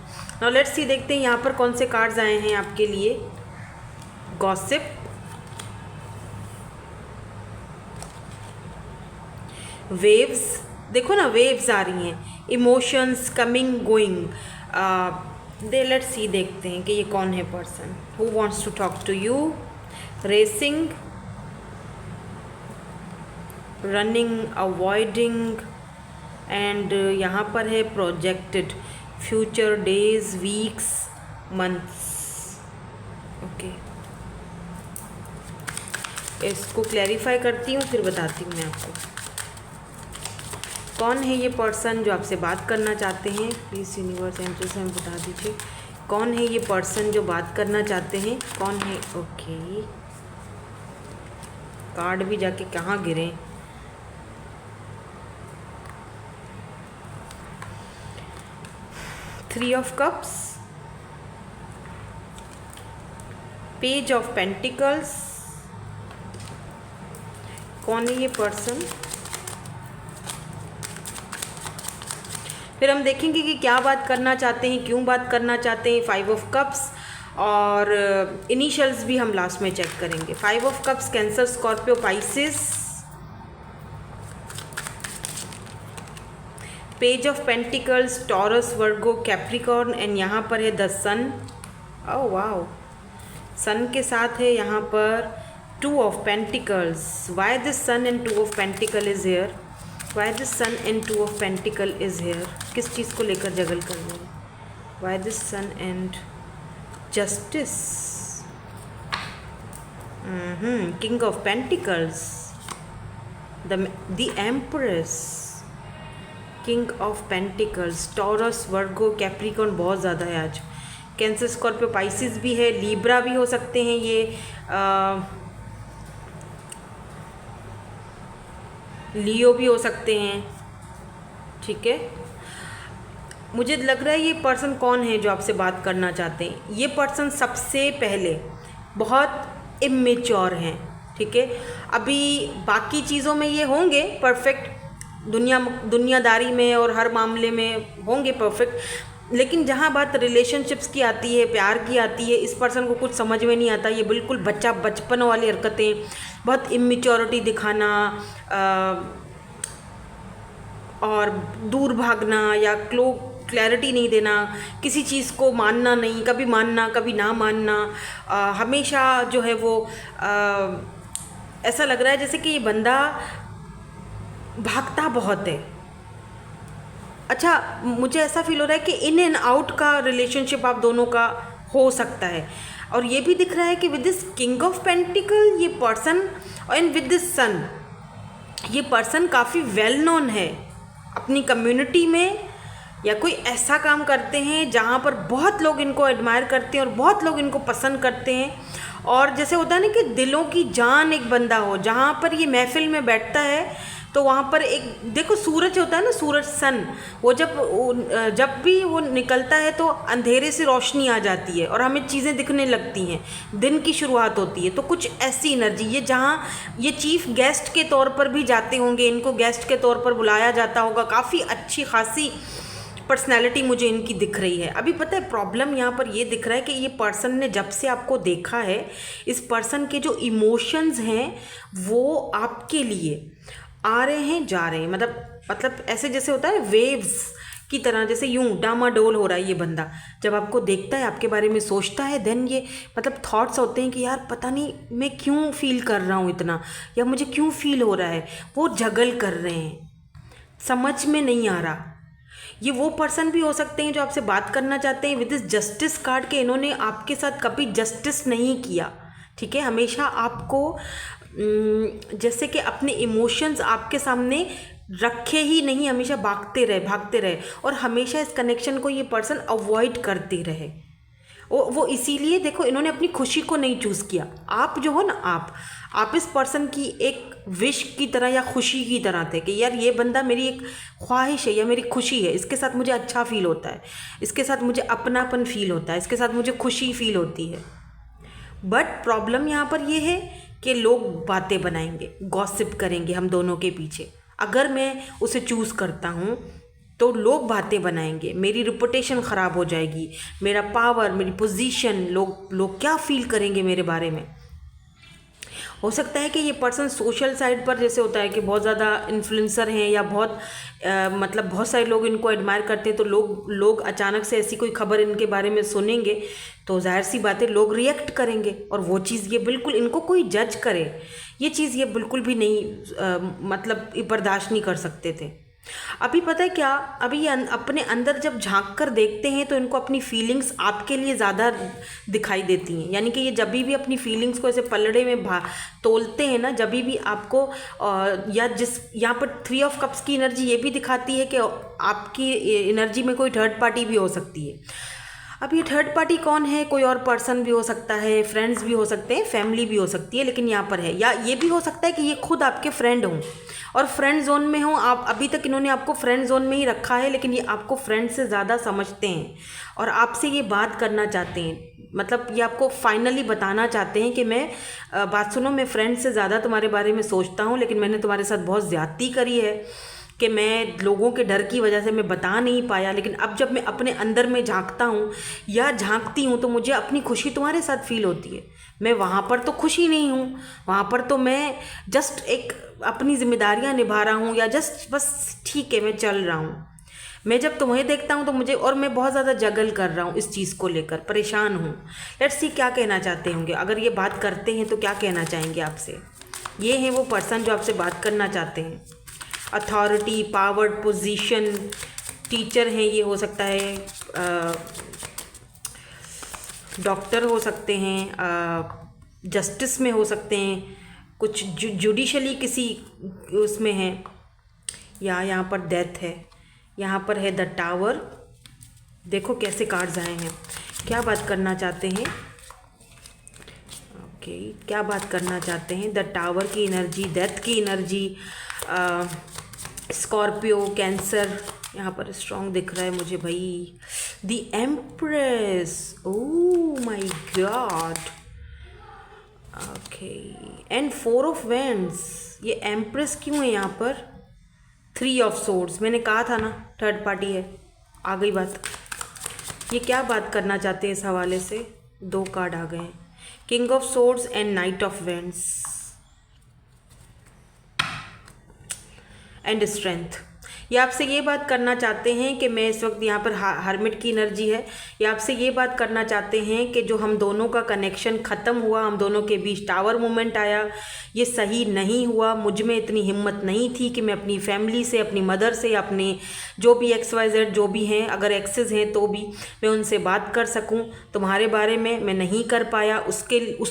नाउ लेट्स सी, देखते हैं यहाँ पर कौन से कार्ड्स आए हैं आपके लिए। गॉसिप, वेव्स, देखो ना वेव्स आ रही हैं, emotions coming going. Let's see, देखते हैं कि ये कौन है person who wants to talk to you. Racing, running, avoiding, and यहाँ पर है projected, future, days, weeks, months. Okay, इसको क्लैरिफाई करती हूँ, फिर बताती हूँ मैं आपको कौन है ये पर्सन जो आपसे बात करना चाहते हैं। प्लीज़ यूनिवर्स एंजल से हमें बता दीजिए कौन है ये पर्सन जो बात करना चाहते हैं, कौन है। ओके, कार्ड भी जाके कहाँ गिरे। Three of cups, page of pentacles, कौन है ये पर्सन। फिर हम देखेंगे कि क्या बात करना चाहते हैं, क्यों बात करना चाहते हैं। फाइव ऑफ कप्स और इनिशियल्स भी हम लास्ट में चेक करेंगे। Five of cups, cancer, Scorpio, Pisces. Page of pentacles, Taurus, Virgo, Capricorn, and यहाँ पर है द सन। ओह वाओ, सन के साथ है यहाँ पर two of pentacles. Why this sun and two of pentacle is here, why this sun and two of pentacle is here. किस चीज़ को लेकर जगल कर रहे हैं। Why this sun and justice, king of pentacles, the empress, king of pentacles, Taurus, Virgo, Capricorn बहुत ज़्यादा है आज। कैंसर, स्कॉर्पियो, पाइसिस भी है, लीब्रा भी हो सकते हैं ये, लियो भी हो सकते हैं। ठीक है, मुझे लग रहा है ये पर्सन कौन है जो आपसे बात करना चाहते हैं। ये पर्सन सबसे पहले बहुत इमेच्योर हैं। ठीक है, अभी बाकी चीज़ों में ये होंगे परफेक्ट, दुनियादारी में और हर मामले में होंगे परफेक्ट, लेकिन जहाँ बात रिलेशनशिप्स की आती है, प्यार की आती है, इस पर्सन को कुछ समझ में नहीं आता। ये बिल्कुल बचपन वाली हरकतें, बहुत इमेच्योरिटी दिखाना और दूर भागना या क्लैरिटी नहीं देना, किसी चीज़ को मानना नहीं, कभी मानना कभी ना मानना, हमेशा जो है वो ऐसा लग रहा है जैसे कि ये बंदा भागता बहुत है। अच्छा, मुझे ऐसा फील हो रहा है कि इन एंड आउट का रिलेशनशिप आप दोनों का हो सकता है। और ये भी दिख रहा है कि with this king of pentacle ये पर्सन एंड विद दिस सन, ये पर्सन काफ़ी वेल नोन है अपनी कम्युनिटी में, या कोई ऐसा काम करते हैं जहाँ पर बहुत लोग इनको एडमायर करते हैं और बहुत लोग इनको पसंद करते हैं। और जैसे होता है ना कि दिलों की जान एक बंदा हो, जहाँ पर ये महफिल में बैठता है तो वहाँ पर एक देखो सूरज होता है ना, सूरज, सन, वो जब भी वो निकलता है तो अंधेरे से रोशनी आ जाती है और हमें चीज़ें दिखने लगती हैं, दिन की शुरुआत होती है। तो कुछ ऐसी एनर्जी ये, जहाँ ये चीफ गेस्ट के तौर पर भी जाते होंगे, इनको गेस्ट के तौर पर बुलाया जाता होगा, काफ़ी अच्छी खासी पर्सनैलिटी मुझे इनकी दिख रही है। अभी पता है प्रॉब्लम यहाँ पर ये दिख रहा है कि ये पर्सन ने जब से आपको देखा है, इस पर्सन के जो इमोशंस हैं वो आपके लिए आ रहे हैं जा रहे हैं, मतलब ऐसे जैसे होता है वेव्स की तरह, जैसे यूं डामाडोल हो रहा है ये बंदा। जब आपको देखता है, आपके बारे में सोचता है, देन ये मतलब थॉट्स होते हैं कि यार पता नहीं मैं क्यों फील कर रहा हूँ इतना, या मुझे क्यों फील हो रहा है। वो जगल कर रहे हैं, समझ में नहीं आ रहा। ये वो पर्सन भी हो सकते हैं जो आपसे बात करना चाहते हैं विद दिस जस्टिस कार्ड के। इन्होंने आपके साथ कभी जस्टिस नहीं किया, ठीक है। हमेशा आपको जैसे कि अपने इमोशंस आपके सामने रखे ही नहीं, हमेशा भागते रहे और हमेशा इस कनेक्शन को ये पर्सन अवॉइड करते रहे। वो इसीलिए देखो, इन्होंने अपनी खुशी को नहीं चूज़ किया। आप जो हो ना, आप इस पर्सन की एक विश की तरह या खुशी की तरह थे कि यार ये बंदा मेरी एक ख्वाहिश है या मेरी खुशी है, इसके साथ मुझे अच्छा फील होता है, इसके साथ मुझे अपनापन फील होता है, इसके साथ मुझे खुशी फील होती है। बट प्रॉब्लम यहाँ पर ये है कि लोग बातें बनाएंगे, गॉसिप करेंगे हम दोनों के पीछे। अगर मैं उसे चूज़ करता हूँ तो लोग बातें बनाएंगे, मेरी रिपुटेशन ख़राब हो जाएगी, मेरा पावर, मेरी पोजीशन, लोग क्या फील करेंगे मेरे बारे में। हो सकता है कि ये पर्सन सोशल साइड पर जैसे होता है कि बहुत ज़्यादा इन्फ्लुएंसर हैं या बहुत मतलब बहुत सारे लोग इनको एडमायर करते हैं, तो लोग अचानक से ऐसी कोई खबर इनके बारे में सुनेंगे तो जाहिर सी बात है लोग रिएक्ट करेंगे। और वो चीज़ ये बिल्कुल, इनको कोई जज करे ये चीज़ ये बिल्कुल भी नहीं मतलब बर्दाश्त नहीं कर सकते थे। अभी पता है क्या, अभी ये अपने अंदर जब झांक कर देखते हैं तो इनको अपनी फीलिंग्स आपके लिए ज़्यादा दिखाई देती हैं। यानी कि ये जब भी अपनी फीलिंग्स को ऐसे पलड़े में तोलते हैं ना, जब भी आपको या जिस यहाँ पर 3 ऑफ कप्स की एनर्जी ये भी दिखाती है कि आपकी एनर्जी में कोई थर्ड पार्टी भी हो सकती है। अब ये थर्ड पार्टी कौन है? कोई और पर्सन भी हो सकता है, फ्रेंड्स भी हो सकते हैं, फैमिली भी हो सकती है, लेकिन यहाँ पर है, या ये भी हो सकता है कि ये खुद आपके फ्रेंड हों और फ्रेंड जोन में हों। आप अभी तक इन्होंने आपको फ्रेंड जोन में ही रखा है, लेकिन ये आपको फ्रेंड से ज़्यादा समझते हैं और आपसे ये बात करना चाहते हैं। मतलब ये आपको फाइनली बताना चाहते हैं कि मैं बात सुनो, मैं फ्रेंड से ज़्यादा तुम्हारे बारे में सोचता हूँ, लेकिन मैंने तुम्हारे साथ बहुत ज़्यादती करी है कि मैं लोगों के डर की वजह से मैं बता नहीं पाया। लेकिन अब जब मैं अपने अंदर में झांकता हूँ या झांकती हूँ तो मुझे अपनी खुशी तुम्हारे साथ फील होती है। मैं वहाँ पर तो खुशी नहीं हूँ, वहाँ पर तो मैं जस्ट एक अपनी जिम्मेदारियाँ निभा रहा हूँ या जस्ट बस ठीक है मैं चल रहा हूँ। मैं जब तुम्हें देखता हूँ तो मुझे, और मैं बहुत ज़्यादा जगल कर रहा हूँ इस चीज़ को लेकर, परेशान हूँ। लेट्स सी क्या कहना चाहते होंगे, अगर ये बात करते हैं तो क्या कहना चाहेंगे आपसे। ये हैं वो पर्सन जो आपसे बात करना चाहते हैं। अथॉरिटी, पावर, पोजीशन, टीचर हैं, ये हो सकता है डॉक्टर हो सकते हैं, जस्टिस में हो सकते हैं, कुछ जुडिशली किसी उसमें हैं, या यहाँ पर डेथ है, यहाँ पर है द टावर। देखो कैसे कार्ड्स आए हैं, क्या बात करना चाहते हैं। ओके, क्या बात करना चाहते हैं। द टावर की एनर्जी, डेथ की एनर्जी, स्कॉर्पियो, कैंसर यहाँ पर स्ट्रॉन्ग दिख रहा है मुझे भाई। The empress, oh my God. Okay, and 4 of vends. ये एम्प्रेस क्यों है यहाँ पर? 3 ऑफ सोर्ड्स, मैंने कहा था ना थर्ड पार्टी है, आ गई बात। ये क्या बात करना चाहते हैं इस हवाले से? 2 कार्ड आ गए हैं, king of swords and night of wands and strength. ये आपसे ये बात करना चाहते हैं कि मैं इस वक्त यहाँ पर हर्मिट की एनर्जी है। ये आपसे ये बात करना चाहते हैं कि जो हम दोनों का कनेक्शन ख़त्म हुआ, हम दोनों के बीच टावर मूवमेंट आया, ये सही नहीं हुआ। मुझ में इतनी हिम्मत नहीं थी कि मैं अपनी फैमिली से, अपनी मदर से, अपने जो भी XYZ जो भी हैं, अगर एक्सेस हैं तो भी मैं उनसे बात कर सकूं। तुम्हारे बारे में मैं नहीं कर पाया, उस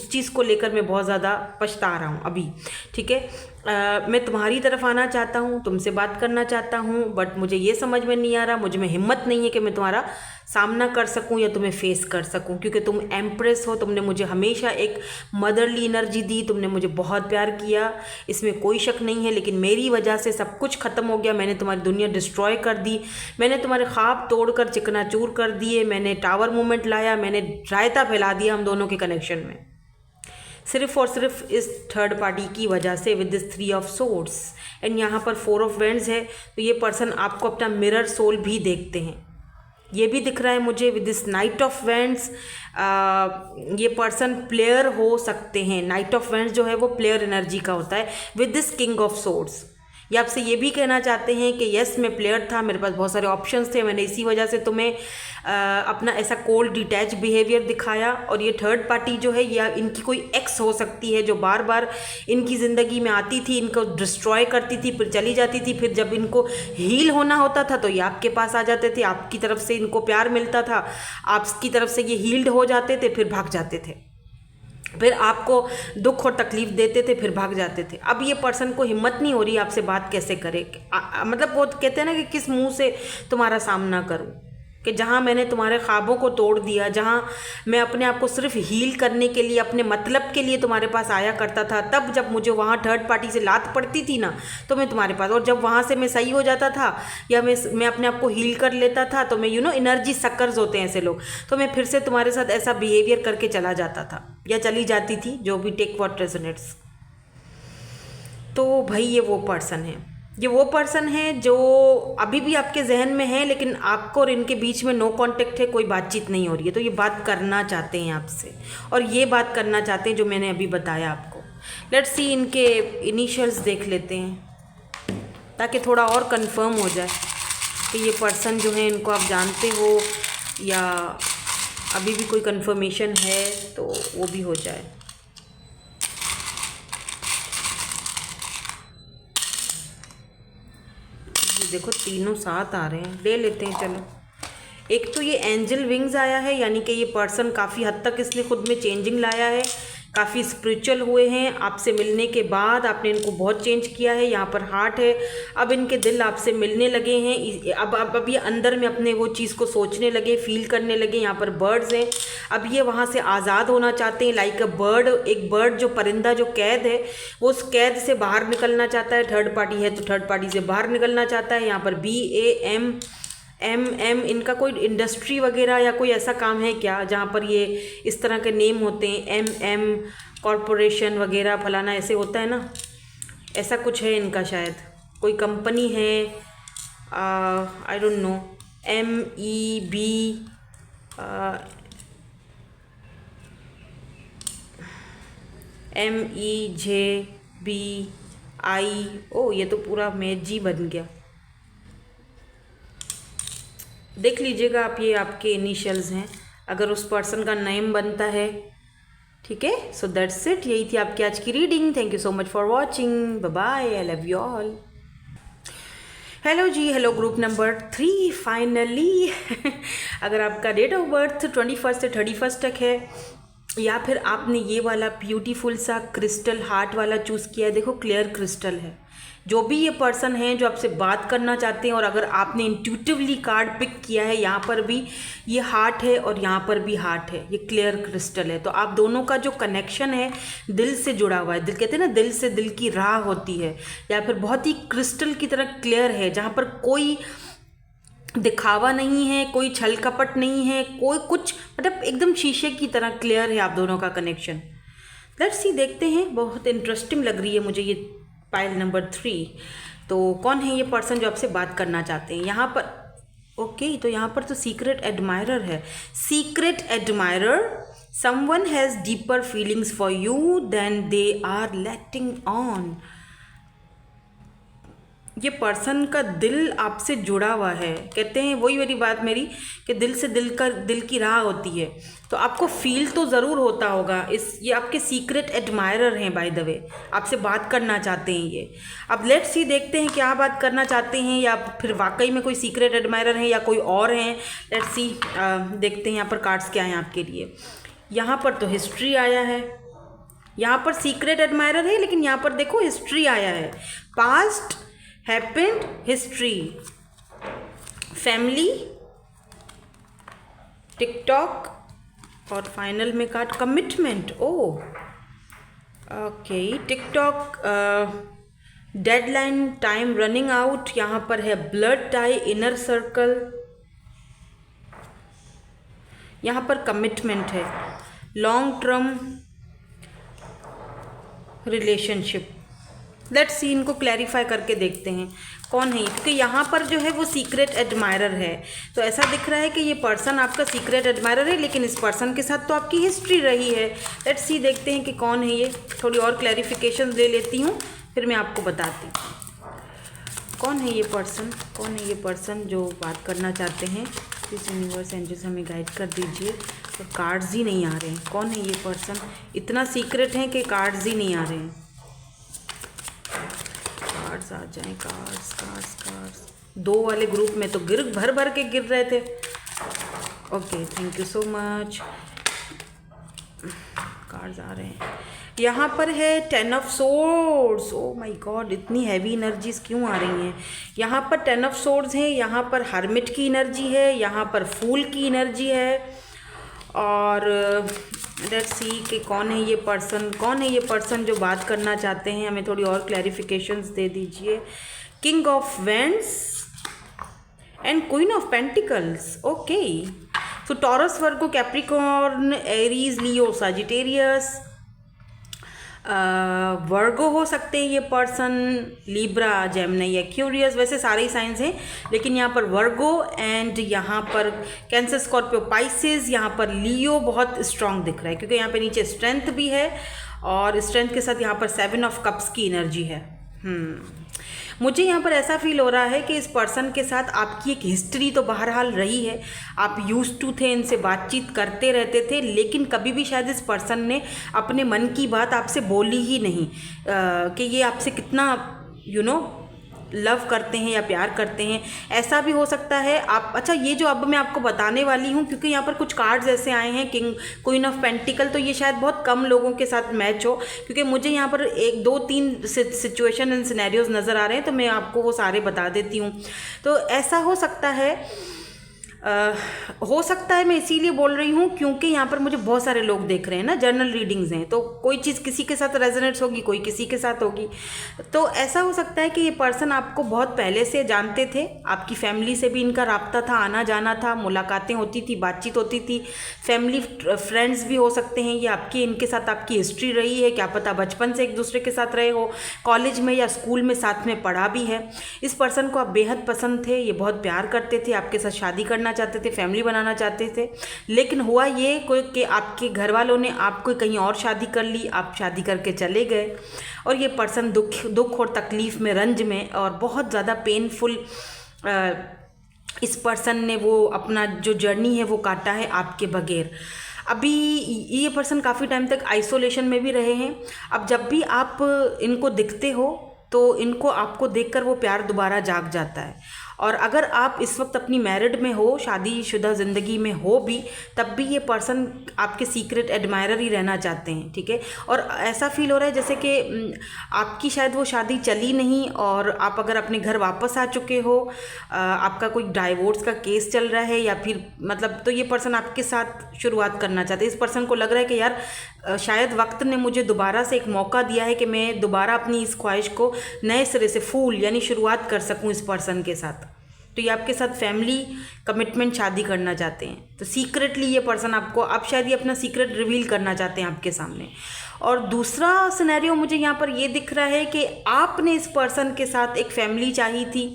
चीज़ को लेकर मैं बहुत ज़्यादा पछता रहा हूँ अभी, ठीक है। मैं तुम्हारी तरफ आना चाहता हूँ, तुमसे बात करना चाहता हूँ, बट मुझे ये समझ में नहीं आ रहा, मुझ में हिम्मत नहीं है कि मैं तुम्हारा सामना कर सकूँ या तुम्हें फेस कर सकूँ, क्योंकि तुम एम्प्रेस हो। तुमने मुझे हमेशा एक मदरली एनर्जी दी, तुमने मुझे बहुत प्यार किया, इसमें कोई शक नहीं है। लेकिन मेरी वजह से सब कुछ ख़त्म हो गया, मैंने तुम्हारी दुनिया डिस्ट्रॉय कर दी, मैंने तुम्हारे ख्वाब तोड़कर चिकनाचूर कर दिए, मैंने टावर मूवमेंट लाया, मैंने रायता फैला दिया हम दोनों के कनेक्शन में, सिर्फ और सिर्फ इस थर्ड पार्टी की वजह से, with this 3 of swords and यहाँ पर 4 ऑफ वेंड्स है। तो ये पर्सन आपको अपना मिरर सोल भी देखते हैं, ये भी दिख रहा है मुझे with this night of vends. ये पर्सन प्लेयर हो सकते हैं। नाइट ऑफ वेंड्स जो है वो प्लेयर एनर्जी का होता है with this king of swords. ये आपसे ये भी कहना चाहते हैं कि यस मैं प्लेयर था, मेरे पास बहुत सारे ऑप्शंस थे, मैंने इसी वजह से तुम्हें अपना ऐसा कोल्ड डिटैच बिहेवियर दिखाया। और ये थर्ड पार्टी जो है या इनकी कोई एक्स हो सकती है जो बार बार इनकी ज़िंदगी में आती थी, इनको डिस्ट्रॉय करती थी, फिर चली जाती थी, फिर जब इनको हील होना होता था तो ये आपके पास आ जाते थे, आपकी तरफ से इनको प्यार मिलता था, आपकी तरफ से ये हील्ड हो जाते थे, फिर भाग जाते थे, फिर आपको दुख और तकलीफ़ देते थे, फिर भाग जाते थे। अब ये पर्सन को हिम्मत नहीं हो रही आपसे बात कैसे करे, मतलब वो कहते हैं ना कि किस मुंह से तुम्हारा सामना करूं, कि जहाँ मैंने तुम्हारे ख्वाबों को तोड़ दिया, जहाँ मैं अपने आप को सिर्फ हील करने के लिए, अपने मतलब के लिए तुम्हारे पास आया करता था, तब जब मुझे वहाँ थर्ड पार्टी से लात पड़ती थी ना तो मैं तुम्हारे पास, और जब वहाँ से मैं सही हो जाता था या मैं अपने आप को हील कर लेता था तो मैं एनर्जी सक्कर्स होते हैं ऐसे लोग, तो मैं फिर से तुम्हारे साथ ऐसा बिहेवियर करके चला जाता था या चली जाती थी, जो भी टेक व्हाट रेजोनेट्स। तो भाई ये वो पर्सन है जो अभी भी आपके जहन में है, लेकिन आपको और इनके बीच में नो कांटेक्ट है, कोई बातचीत नहीं हो रही है। तो ये बात करना चाहते हैं आपसे, और ये बात करना चाहते हैं जो मैंने अभी बताया आपको। लेट्स सी इनके इनिशियल्स देख लेते हैं ताकि थोड़ा और कंफर्म हो जाए कि ये पर्सन जो है इनको आप जानते हो या अभी भी कोई कंफर्मेशन है तो वो भी हो जाए। देखो तीनों साथ आ रहे हैं, ले लेते हैं चलो। एक तो ये एंजल विंग्स आया है, यानी कि ये पर्सन काफ़ी हद तक इसने खुद में चेंजिंग लाया है, काफ़ी स्पिरिचुअल हुए हैं। आपसे मिलने के बाद आपने इनको बहुत चेंज किया है। यहाँ पर हार्ट है, अब इनके दिल आपसे मिलने लगे हैं। अब ये अंदर में अपने वो चीज़ को सोचने लगे, फील करने लगे। यहाँ पर बर्ड्स हैं, अब ये वहाँ से आज़ाद होना चाहते हैं, लाइक अ बर्ड। एक बर्ड जो परिंदा जो कैद है वो उस कैद से बाहर निकलना चाहता है। थर्ड पार्टी है तो थर्ड पार्टी से बाहर निकलना चाहता है। यहाँ पर BAM इनका कोई इंडस्ट्री वगैरह या कोई ऐसा काम है क्या जहाँ पर ये इस तरह के नेम होते हैं, MM कॉरपोरेशन वगैरह फलाना ऐसे होता है ना, ऐसा कुछ है इनका, शायद कोई कंपनी है, आई डोंट नो। MEGBI, ओ ये तो पूरा मैजी बन गया। देख लीजिएगा आप, ये आपके इनिशियल्स हैं अगर उस पर्सन का नेम बनता है, ठीक है। सो दैट्स इट, यही थी आपकी आज की reading. Thank you so much for watching, bye bye, I love you all. Hello जी, हेलो ग्रुप नंबर 3 फाइनली। अगर आपका डेट ऑफ बर्थ 21 से 31 तक है, या फिर आपने ये वाला ब्यूटीफुल सा क्रिस्टल हार्ट वाला चूज़ किया है, देखो क्लियर क्रिस्टल है। जो भी ये पर्सन है जो आपसे बात करना चाहते हैं, और अगर आपने इंट्यूटिवली कार्ड पिक किया है, यहाँ पर भी ये हार्ट है और यहाँ पर भी हार्ट है, ये क्लियर क्रिस्टल है। तो आप दोनों का जो कनेक्शन है दिल से जुड़ा हुआ है। दिल कहते हैं ना, दिल से दिल की राह होती है, या फिर बहुत ही क्रिस्टल की तरह क्लियर है, जहाँ पर कोई दिखावा नहीं है, कोई छल कपट नहीं है, कोई कुछ, मतलब एकदम शीशे की तरह क्लियर है आप दोनों का कनेक्शन। लेट्स सी, देखते हैं। बहुत इंटरेस्टिंग लग रही है मुझे ये पाइल नंबर 3। तो कौन है ये पर्सन जो आपसे बात करना चाहते हैं यहाँ पर? ओके, तो यहाँ पर तो सीक्रेट एडमायरर है। Secret admirer, someone has deeper feelings for you than they are letting on. ये पर्सन का दिल आपसे जुड़ा हुआ है। कहते हैं वही वाली बात मेरी कि दिल से दिल की राह होती है, तो आपको फील तो ज़रूर होता होगा। ये आपके सीक्रेट एडमायरर हैं, बाय द वे, आपसे बात करना चाहते हैं ये। अब लेट्स सी, देखते हैं क्या बात करना चाहते हैं, या फिर वाकई में कोई सीक्रेट एडमायरर हैं या कोई और हैं। लेट्स सी, देखते हैं यहाँ पर कार्ड्स क्या हैं आपके लिए। यहाँ पर तो हिस्ट्री आया है, यहाँ पर सीक्रेट एडमायरर है, लेकिन यहाँ पर देखो हिस्ट्री आया है। Past, happened, history, family, TikTok, और फाइनल में card commitment. Oh okay, TikTok, deadline, time running out, यहाँ पर है ब्लड टाई, इनर सर्कल, यहाँ पर कमिटमेंट है, long term relationship. Let's see, इनको क्लैरिफाई करके देखते हैं कौन है, क्योंकि यहाँ पर जो है वो सीक्रेट एडमायरर है। तो ऐसा दिख रहा है कि ये पर्सन आपका सीक्रेट एडमायरर है, लेकिन इस पर्सन के साथ तो आपकी हिस्ट्री रही है। लेट्स सी, देखते हैं कि कौन है ये। थोड़ी और क्लैरिफिकेशन ले लेती हूँ, फिर मैं आपको बताती हूँ। कौन है ये पर्सन, कौन है ये पर्सन जो बात करना चाहते हैं? प्लीज़ यूनिवर्स एंजल्स हमें गाइड कर दीजिए। और कार्ड्स ही नहीं आ रहे हैं। कौन है ये पर्सन? इतना सीक्रेट है कि कार्ड्स ही नहीं आ रहे हैं। कार्ड्स आ जाएं, कार्ड्स कार्ड्स कार्ड्स। 2 वाले ग्रुप में तो भर भर के गिर रहे थे। Okay, thank you so much. Cards आ रहे हैं। यहाँ पर है 10 of swords. Oh my god, इतनी हैवी एनर्जीज क्यों आ रही हैं? यहाँ पर 10 ऑफ सोर्ड्स है, यहाँ पर हर्मिट की एनर्जी है, यहाँ पर फूल की एनर्जी है। और लेट्स सी कि कौन है ये पर्सन, कौन है ये पर्सन जो बात करना चाहते हैं? हमें थोड़ी और क्लैरिफिकेशंस दे दीजिए। King of wands and queen of pentacles. Okay, so Taurus, Virgo, Capricorn, Aries, Leo, Sagittarius, Virgo हो सकते हैं ये पर्सन, लिब्रा, जेमिनी, एक्वेरियस, वैसे सारे ही साइंस हैं, लेकिन यहाँ पर वर्गो एंड यहाँ पर कैंसर, स्कॉर्पियो, पाइसेस, यहाँ पर लियो बहुत स्ट्रांग दिख रहा है क्योंकि यहाँ पे नीचे स्ट्रेंथ भी है और स्ट्रेंथ के साथ यहाँ पर 7 ऑफ कप्स की एनर्जी है। मुझे यहाँ पर ऐसा फील हो रहा है कि इस पर्सन के साथ आपकी एक हिस्ट्री तो बहरहाल रही है। आप यूज्ड टू थे, इनसे बातचीत करते रहते थे, लेकिन कभी भी शायद इस पर्सन ने अपने मन की बात आपसे बोली ही नहीं कि ये आपसे कितना लव करते हैं या प्यार करते हैं। ऐसा भी हो सकता है आप, अच्छा ये जो अब मैं आपको बताने वाली हूँ, क्योंकि यहाँ पर कुछ कार्ड्स ऐसे आए हैं, किंग, क्वीन ऑफ पेंटिकल, तो ये शायद बहुत कम लोगों के साथ मैच हो, क्योंकि मुझे यहाँ पर 1 2 3 सिचुएशन एंड सिनेरियोज नज़र आ रहे हैं, तो मैं आपको वो सारे बता देती हूँ। तो ऐसा हो सकता है, मैं इसीलिए बोल रही हूँ क्योंकि यहाँ पर मुझे बहुत सारे लोग देख रहे हैं ना, जर्नल रीडिंग्स हैं, तो कोई चीज़ किसी के साथ रेजोनेट्स होगी, कोई किसी के साथ होगी। तो ऐसा हो सकता है कि ये पर्सन आपको बहुत पहले से जानते थे, आपकी फैमिली से भी इनका राब्ता था, आना जाना था, मुलाकातें होती थी, बातचीत होती थी, फैमिली फ्रेंड्स भी हो सकते हैं ये आपकी, इनके साथ आपकी हिस्ट्री रही है, क्या पता बचपन से एक दूसरे के साथ रहे हो, कॉलेज में या स्कूल में साथ में पढ़ा भी है। इस पर्सन को आप बेहद पसंद थे, ये बहुत प्यार करते थे, आपके साथ शादी करना चाहते थे, फैमिली बनाना चाहते थे, लेकिन हुआ ये कोई कि आपके घर वालों ने आपको कहीं और शादी कर ली, आप शादी करके चले गए और ये पर्सन दुख और तकलीफ़ में, रंज में और बहुत ज़्यादा पेनफुल इस पर्सन ने वो अपना जो जर्नी है वो काटा है आपके बगैर। अभी ये पर्सन काफ़ी टाइम तक आइसोलेशन में भी रहे हैं। अब जब भी आप इनको दिखते हो तो इनको आपको देखकर वो प्यार दोबारा जाग जाता है। और अगर आप इस वक्त अपनी मैरिड में हो, शादीशुदा ज़िंदगी में हो भी, तब भी ये पर्सन आपके सीक्रेट एडमायरर ही रहना चाहते हैं, ठीक है। और ऐसा फील हो रहा है जैसे कि आपकी शायद वो शादी चली नहीं और आप अगर अपने घर वापस आ चुके हो, आपका कोई डाइवोर्स का केस चल रहा है या फिर मतलब, तो ये पर्सन आपके साथ शुरुआत करना चाहते हैं। इस पर्सन को लग रहा है कि यार शायद वक्त ने मुझे दोबारा से एक मौका दिया है कि मैं दोबारा अपनी इस ख्वाहिश को नए सिरे से फूल यानी शुरुआत कर सकूं इस पर्सन के साथ। तो ये आपके साथ फैमिली कमिटमेंट शादी करना चाहते हैं। तो सीक्रेटली ये पर्सन आपको, अब शायद ये अपना सीक्रेट रिवील करना चाहते हैं आपके सामने। और दूसरा सिनेरियो मुझे यहाँ पर ये दिख रहा है कि आपने इस पर्सन के साथ एक फैमिली चाही थी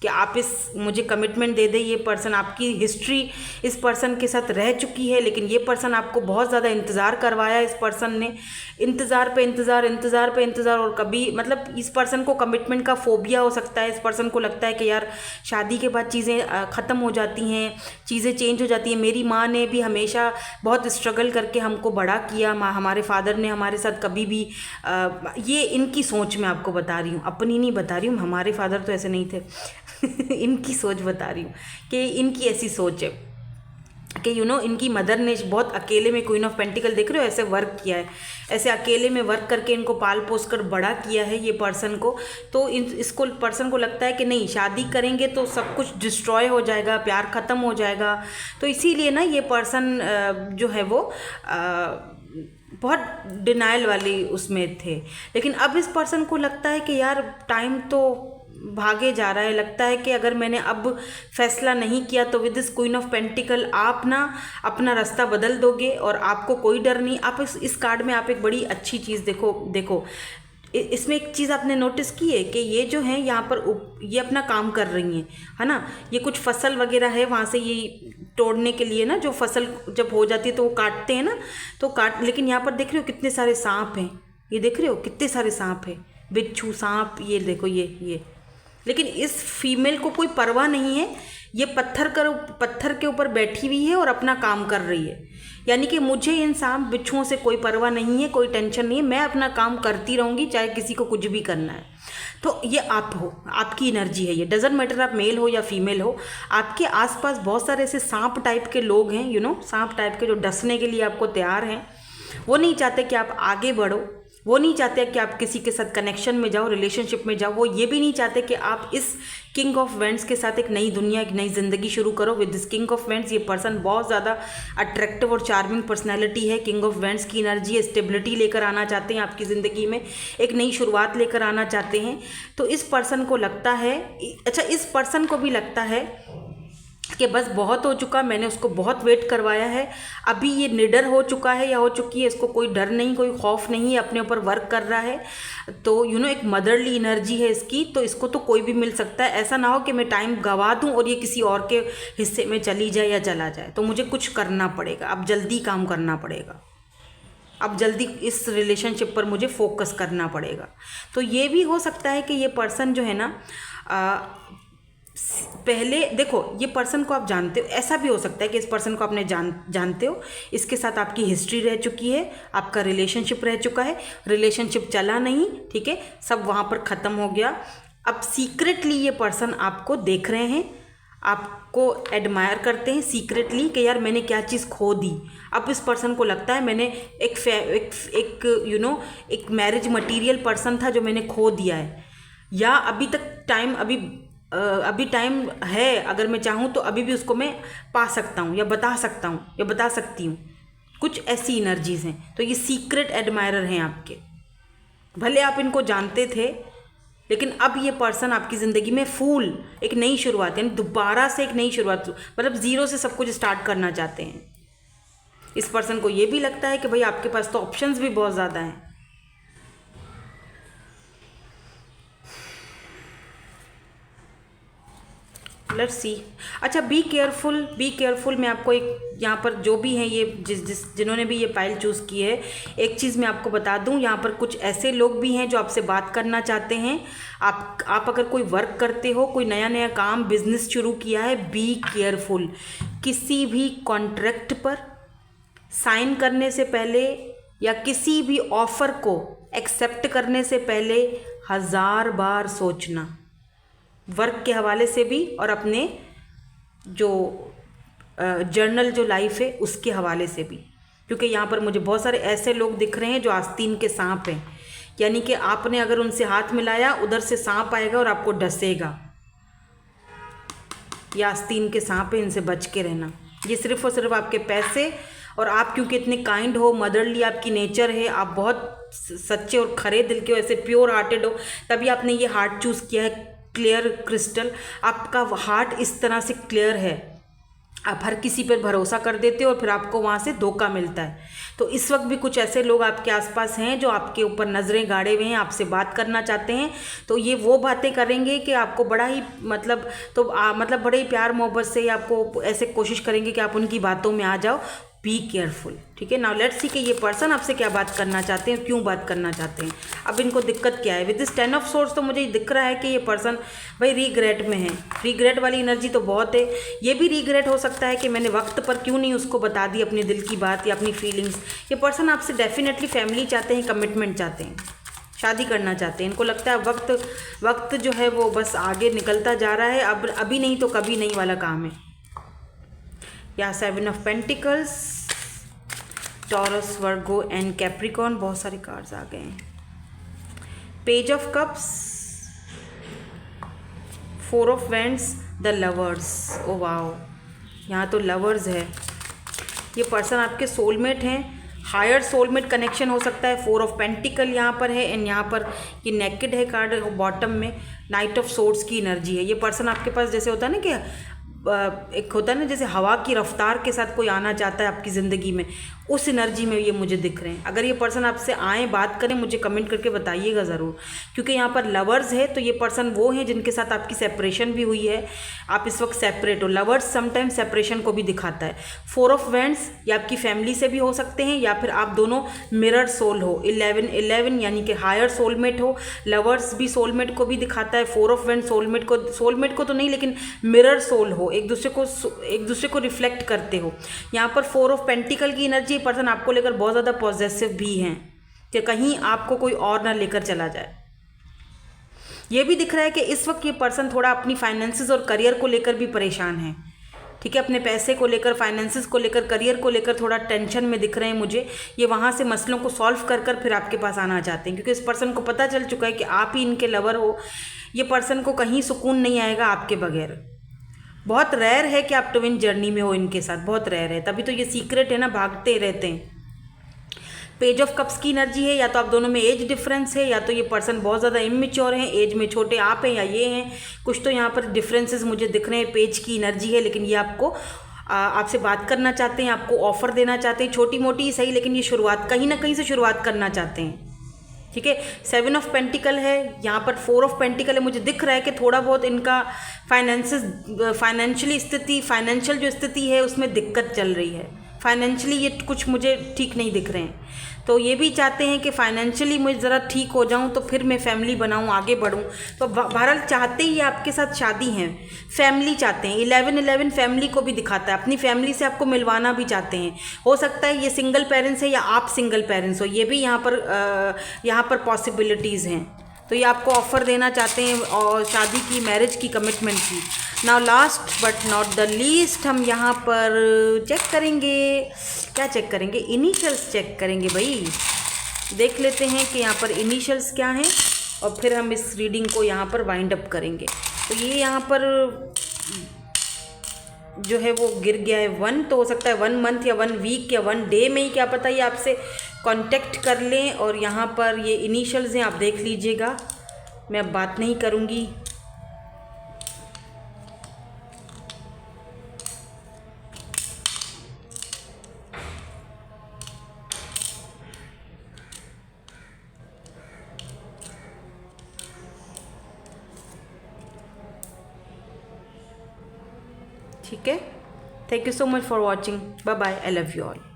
कि आप मुझे कमिटमेंट दे दें। ये पर्सन, आपकी हिस्ट्री इस पर्सन के साथ रह चुकी है, लेकिन ये पर्सन आपको बहुत ज़्यादा इंतज़ार करवाया। इस पर्सन ने इंतज़ार पे इंतज़ार और कभी, मतलब इस पर्सन को कमिटमेंट का फोबिया हो सकता है। इस पर्सन को लगता है कि यार शादी के बाद चीज़ें ख़त्म हो जाती हैं, चीज़ें चेंज हो जाती हैं। मेरी माँ ने भी हमेशा बहुत स्ट्रगल करके हमको बड़ा किया, हमारे फादर ने हमारे साथ कभी भी ये इनकी सोच मैं आपको बता रही हूँ, अपनी नहीं बता रही हूँ, हमारे फादर तो ऐसे नहीं थे इनकी सोच बता रही हूँ कि इनकी ऐसी सोच है कि इनकी मदर ने बहुत अकेले में, क्वीन ऑफ पेंटिकल देख रहे हो, ऐसे वर्क किया है, ऐसे अकेले में वर्क करके इनको पाल पोस कर बड़ा किया है ये पर्सन को। तो इसको पर्सन को लगता है कि नहीं, शादी करेंगे तो सब कुछ डिस्ट्रॉय हो जाएगा, प्यार ख़त्म हो जाएगा। तो इसीलिए ना ये पर्सन जो है वो बहुत डिनाइल वाली उसमें थे। लेकिन अब इस पर्सन को लगता है कि यार टाइम तो भागे जा रहा है, लगता है कि अगर मैंने अब फैसला नहीं किया तो with this queen of pentacle आप ना अपना रास्ता बदल दोगे और आपको कोई डर नहीं। आप इस कार्ड में आप एक बड़ी अच्छी चीज़ देखो इसमें एक चीज़ आपने नोटिस की है कि ये जो है यहाँ पर ये अपना काम कर रही हैं, है ना। ये कुछ फसल वगैरह है, वहाँ से ये तोड़ने के लिए ना, जो फसल जब हो जाती है तो वो काटते हैं ना, तो लेकिन यहाँ पर देख रहे हो कितने सारे सांप हैं, ये देख रहे हो कितने सारे सांप हैं, बिच्छू, सांप, ये देखो ये लेकिन इस फीमेल को कोई परवाह नहीं है, ये पत्थर के ऊपर बैठी हुई है और अपना काम कर रही है। यानी कि मुझे इन सांप बिच्छुओं से कोई परवाह नहीं है, कोई टेंशन नहीं है, मैं अपना काम करती रहूँगी चाहे किसी को कुछ भी करना है। तो ये आप हो, आपकी एनर्जी है ये, डजेंट मैटर आप मेल हो या फीमेल हो। आपके आसपास बहुत सारे ऐसे सांप टाइप के लोग हैं, सांप टाइप के, जो डसने के लिए आपको तैयार हैं। वो नहीं चाहते कि आप आगे बढ़ो, वो नहीं चाहते कि आप किसी के साथ कनेक्शन में जाओ, रिलेशनशिप में जाओ। वो ये भी नहीं चाहते कि आप इस किंग ऑफ वेंट्स के साथ एक नई दुनिया, एक नई ज़िंदगी शुरू करो with this king of vents. ये पर्सन बहुत ज़्यादा अट्रैक्टिव और चार्मिंग पर्सनैलिटी है। किंग ऑफ वेंट्स की एनर्जी है, स्टेबिलिटी लेकर आना चाहते हैं आपकी ज़िंदगी में, एक नई शुरुआत लेकर आना चाहते हैं। तो इस पर्सन को लगता है, अच्छा इस पर्सन को भी लगता है कि बस बहुत हो चुका, मैंने उसको बहुत वेट करवाया है, अभी ये निडर हो चुका है या हो चुकी है, इसको कोई डर नहीं, कोई खौफ नहीं है, अपने ऊपर वर्क कर रहा है। तो एक मदरली एनर्जी है इसकी, तो इसको तो कोई भी मिल सकता है। ऐसा ना हो कि मैं टाइम गंवा दूं और ये किसी और के हिस्से में चली जाए या चला जाए। तो मुझे कुछ करना पड़ेगा, अब जल्दी काम करना पड़ेगा, अब जल्दी इस रिलेशनशिप पर मुझे फोकस करना पड़ेगा। तो ये भी हो सकता है कि ये पर्सन जो है ना, पहले देखो, ये पर्सन को आप जानते हो, ऐसा भी हो सकता है कि इस पर्सन को आपने जानते हो, इसके साथ आपकी हिस्ट्री रह चुकी है, आपका रिलेशनशिप रह चुका है, रिलेशनशिप चला नहीं, ठीक है, सब वहाँ पर ख़त्म हो गया। अब सीक्रेटली ये पर्सन आपको देख रहे हैं, आपको एडमायर करते हैं सीक्रेटली कि यार मैंने क्या चीज़ खो दी। अब इस पर्सन को लगता है मैंने एक मैरिज मटीरियल पर्सन था जो मैंने खो दिया है, या अभी तक टाइम अभी टाइम है, अगर मैं चाहूँ तो अभी भी उसको मैं पा सकता हूँ या बता सकता हूँ या बता सकती हूँ। कुछ ऐसी एनर्जीज़ हैं। तो ये सीक्रेट एडमायरर हैं आपके, भले आप इनको जानते थे, लेकिन अब ये पर्सन आपकी ज़िंदगी में फूल एक नई शुरुआत, यानी दोबारा से एक नई शुरुआत, मतलब ज़ीरो से सब कुछ स्टार्ट करना चाहते हैं। इस पर्सन को ये भी लगता है कि भाई आपके पास तो ऑप्शंस भी बहुत ज़्यादा हैं। Let's see. अच्छा, बी केयरफुल। मैं आपको एक यहाँ पर जो भी हैं ये जिन्होंने भी ये फाइल चूज़ की है, एक चीज़ मैं आपको बता दूँ, यहाँ पर कुछ ऐसे लोग भी हैं जो आपसे बात करना चाहते हैं। आप अगर कोई वर्क करते हो, कोई नया काम बिजनेस शुरू किया है, बी केयरफुल। किसी भी कॉन्ट्रैक्ट पर साइन करने से पहले या किसी भी ऑफ़र को एक्सेप्ट करने से पहले 1000 बार सोचना, वर्क के हवाले से भी और अपने जो जर्नल जो लाइफ है उसके हवाले से भी। क्योंकि यहाँ पर मुझे बहुत सारे ऐसे लोग दिख रहे हैं जो आस्तीन के सांप हैं, यानी कि आपने अगर उनसे हाथ मिलाया, उधर से सांप आएगा और आपको डसेगा। ये आस्तीन के सांप है, इनसे बच के रहना। ये सिर्फ़ और सिर्फ आपके पैसे, और आप क्योंकि इतने काइंड हो, मदरली आपकी नेचर है, आप बहुत सच्चे और खरे दिल के हो, ऐसे प्योर हार्टेड हो, तभी आपने ये हार्ट चूज़ किया है, क्लियर क्रिस्टल। आपका हार्ट इस तरह से क्लियर है, आप हर किसी पर भरोसा कर देते हो और फिर आपको वहाँ से धोखा मिलता है। तो इस वक्त भी कुछ ऐसे लोग आपके आसपास हैं जो आपके ऊपर नज़रें गाड़े हुए हैं, आपसे बात करना चाहते हैं। तो ये वो बातें करेंगे कि आपको बड़ा ही मतलब बड़े ही प्यार मोहब्बत से आपको ऐसे कोशिश करेंगे कि आप उनकी बातों में आ जाओ। बी केयरफुल, ठीक है। नाउ लेट्स सी कि ये पर्सन आपसे क्या बात करना चाहते हैं, क्यों बात करना चाहते हैं, अब इनको दिक्कत क्या है। विद दिस 10 ऑफ सोर्स तो मुझे दिख रहा है कि ये पर्सन भाई रीग्रेट में है। रीग्रेट वाली एनर्जी तो बहुत है। ये भी रीग्रेट हो सकता है कि मैंने वक्त पर क्यों नहीं उसको बता दी अपने दिल की बात या अपनी फीलिंग्स। ये पर्सन आपसे डेफिनेटली फैमिली चाहते हैं, कमिटमेंट चाहते हैं, शादी करना चाहते हैं। इनको लगता है वक्त जो है वो बस आगे निकलता जा रहा है, अब अभी नहीं तो कभी नहीं वाला काम है। या 7 of pentacles, Taurus, Virgo and Capricorn, बहुत सारे कार्ड्स आ गए हैं। Page of cups, 4 of wands, the lovers. Oh wow, यहाँ तो लवर्स है। ये पर्सन आपके सोलमेट हैं, हायर सोलमेट कनेक्शन हो सकता है। 4 ऑफ पेंटिकल यहाँ पर है एंड यहाँ पर ये नेकेड है कार्ड बॉटम में। नाइट ऑफ सोर्ड्स की एनर्जी है। ये पर्सन आपके पास जैसे होता है ना कि एक होता है ना जैसे हवा की रफ्तार के साथ कोई आना चाहता है आपकी ज़िंदगी में, उस एनर्जी में ये मुझे दिख रहे हैं। अगर ये पर्सन आपसे आए, बात करें, मुझे कमेंट करके बताइएगा ज़रूर, क्योंकि यहाँ पर लवर्स है तो ये पर्सन वो हैं जिनके साथ आपकी सेपरेशन भी हुई है, आप इस वक्त सेपरेट हो। लवर्स समटाइम्स सेपरेशन को भी दिखाता है। 4 ऑफ वैंड्स या आपकी फैमिली से भी हो सकते हैं, या फिर आप दोनों मिरर सोल हो। 11 यानी कि हायर सोलमेट हो। लवर्स भी सोलमेट को भी दिखाता है। 4 ऑफ वैंड सोलमेट को तो नहीं, लेकिन मिरर सोल हो, एक दूसरे को रिफ्लेक्ट करते हो। यहाँ पर 4 ऑफ पेंटिकल की एनर्जी, पर्सन आपको लेकर बहुत ज़्यादा पॉजेसिव भी हैं कि कहीं आपको कोई और ना लेकर चला जाए। ये भी दिख रहा है कि इस वक्त ये पर्सन थोड़ा अपनी फाइनेंसेस और करियर को लेकर भी परेशान है। ठीक है, अपने पैसे को लेकर, फाइनेंसेस को लेकर, करियर को लेकर थोड़ा टेंशन में दिख रहे हैं मुझे। ये वहाँ से मसलों को सॉल्व कर फिर आपके पास आना चाहते हैं, क्योंकि इस पर्सन को पता चल चुका है कि आप ही इनके लवर हो। ये पर्सन को कहीं सुकून नहीं आएगा आपके बगैर। बहुत रेयर है कि आप ट्विन जर्नी में हो इनके साथ, बहुत रेयर है, तभी तो ये सीक्रेट है ना, भागते रहते हैं। पेज ऑफ कप्स की एनर्जी है, या तो आप दोनों में एज डिफरेंस है, या तो ये पर्सन बहुत ज़्यादा इमेच्योर हैं, एज में छोटे आप हैं या ये हैं, कुछ तो यहाँ पर डिफरेंसेस मुझे दिख रहे हैं। पेज की एनर्जी है, लेकिन ये आपसे बात करना चाहते हैं, आपको ऑफर देना चाहते हैं, छोटी मोटी ही सही, लेकिन ये शुरुआत कहीं ना कहीं से शुरुआत करना चाहते हैं। ठीक है, 7 ऑफ पेंटिकल है, यहाँ पर 4 ऑफ पेंटिकल है। मुझे दिख रहा है कि थोड़ा बहुत इनका फाइनेंशियल जो स्थिति है उसमें दिक्कत चल रही है। फाइनेंशियली ये कुछ मुझे ठीक नहीं दिख रहे हैं, तो ये भी चाहते हैं कि फाइनेंशियली मुझे ज़रा ठीक हो जाऊं तो फिर मैं फैमिली बनाऊं, आगे बढ़ूं। तो बहरहाल चाहते ही आपके साथ शादी हैं, फैमिली चाहते हैं। 11 फैमिली को भी दिखाता है, अपनी फैमिली से आपको मिलवाना भी चाहते हैं। हो सकता है ये सिंगल पेरेंट्स है या आप सिंगल पेरेंट्स हो, ये भी यहाँ पर पॉसिबिलिटीज़ हैं। तो ये आपको ऑफ़र देना चाहते हैं और शादी की, मैरिज की, कमिटमेंट की। Now last but not the least हम यहाँ पर चेक करेंगे, क्या चेक करेंगे? इनिशियल्स चेक करेंगे भाई। देख लेते हैं कि यहाँ पर इनिशियल्स क्या हैं, और फिर हम इस रीडिंग को यहाँ पर वाइंड अप करेंगे। तो ये यहाँ पर जो है वो गिर गया है 1, तो हो सकता है 1 मंथ या 1 वीक या 1 डे में ही, क्या पता, ये आपसे कांटेक्ट कर लें। और यहाँ पर ये इनिशियल्स हैं, आप देख लीजिएगा, मैं अब बात नहीं करूँगी। ठीक है, thank you so much for watching, bye bye, I love you all.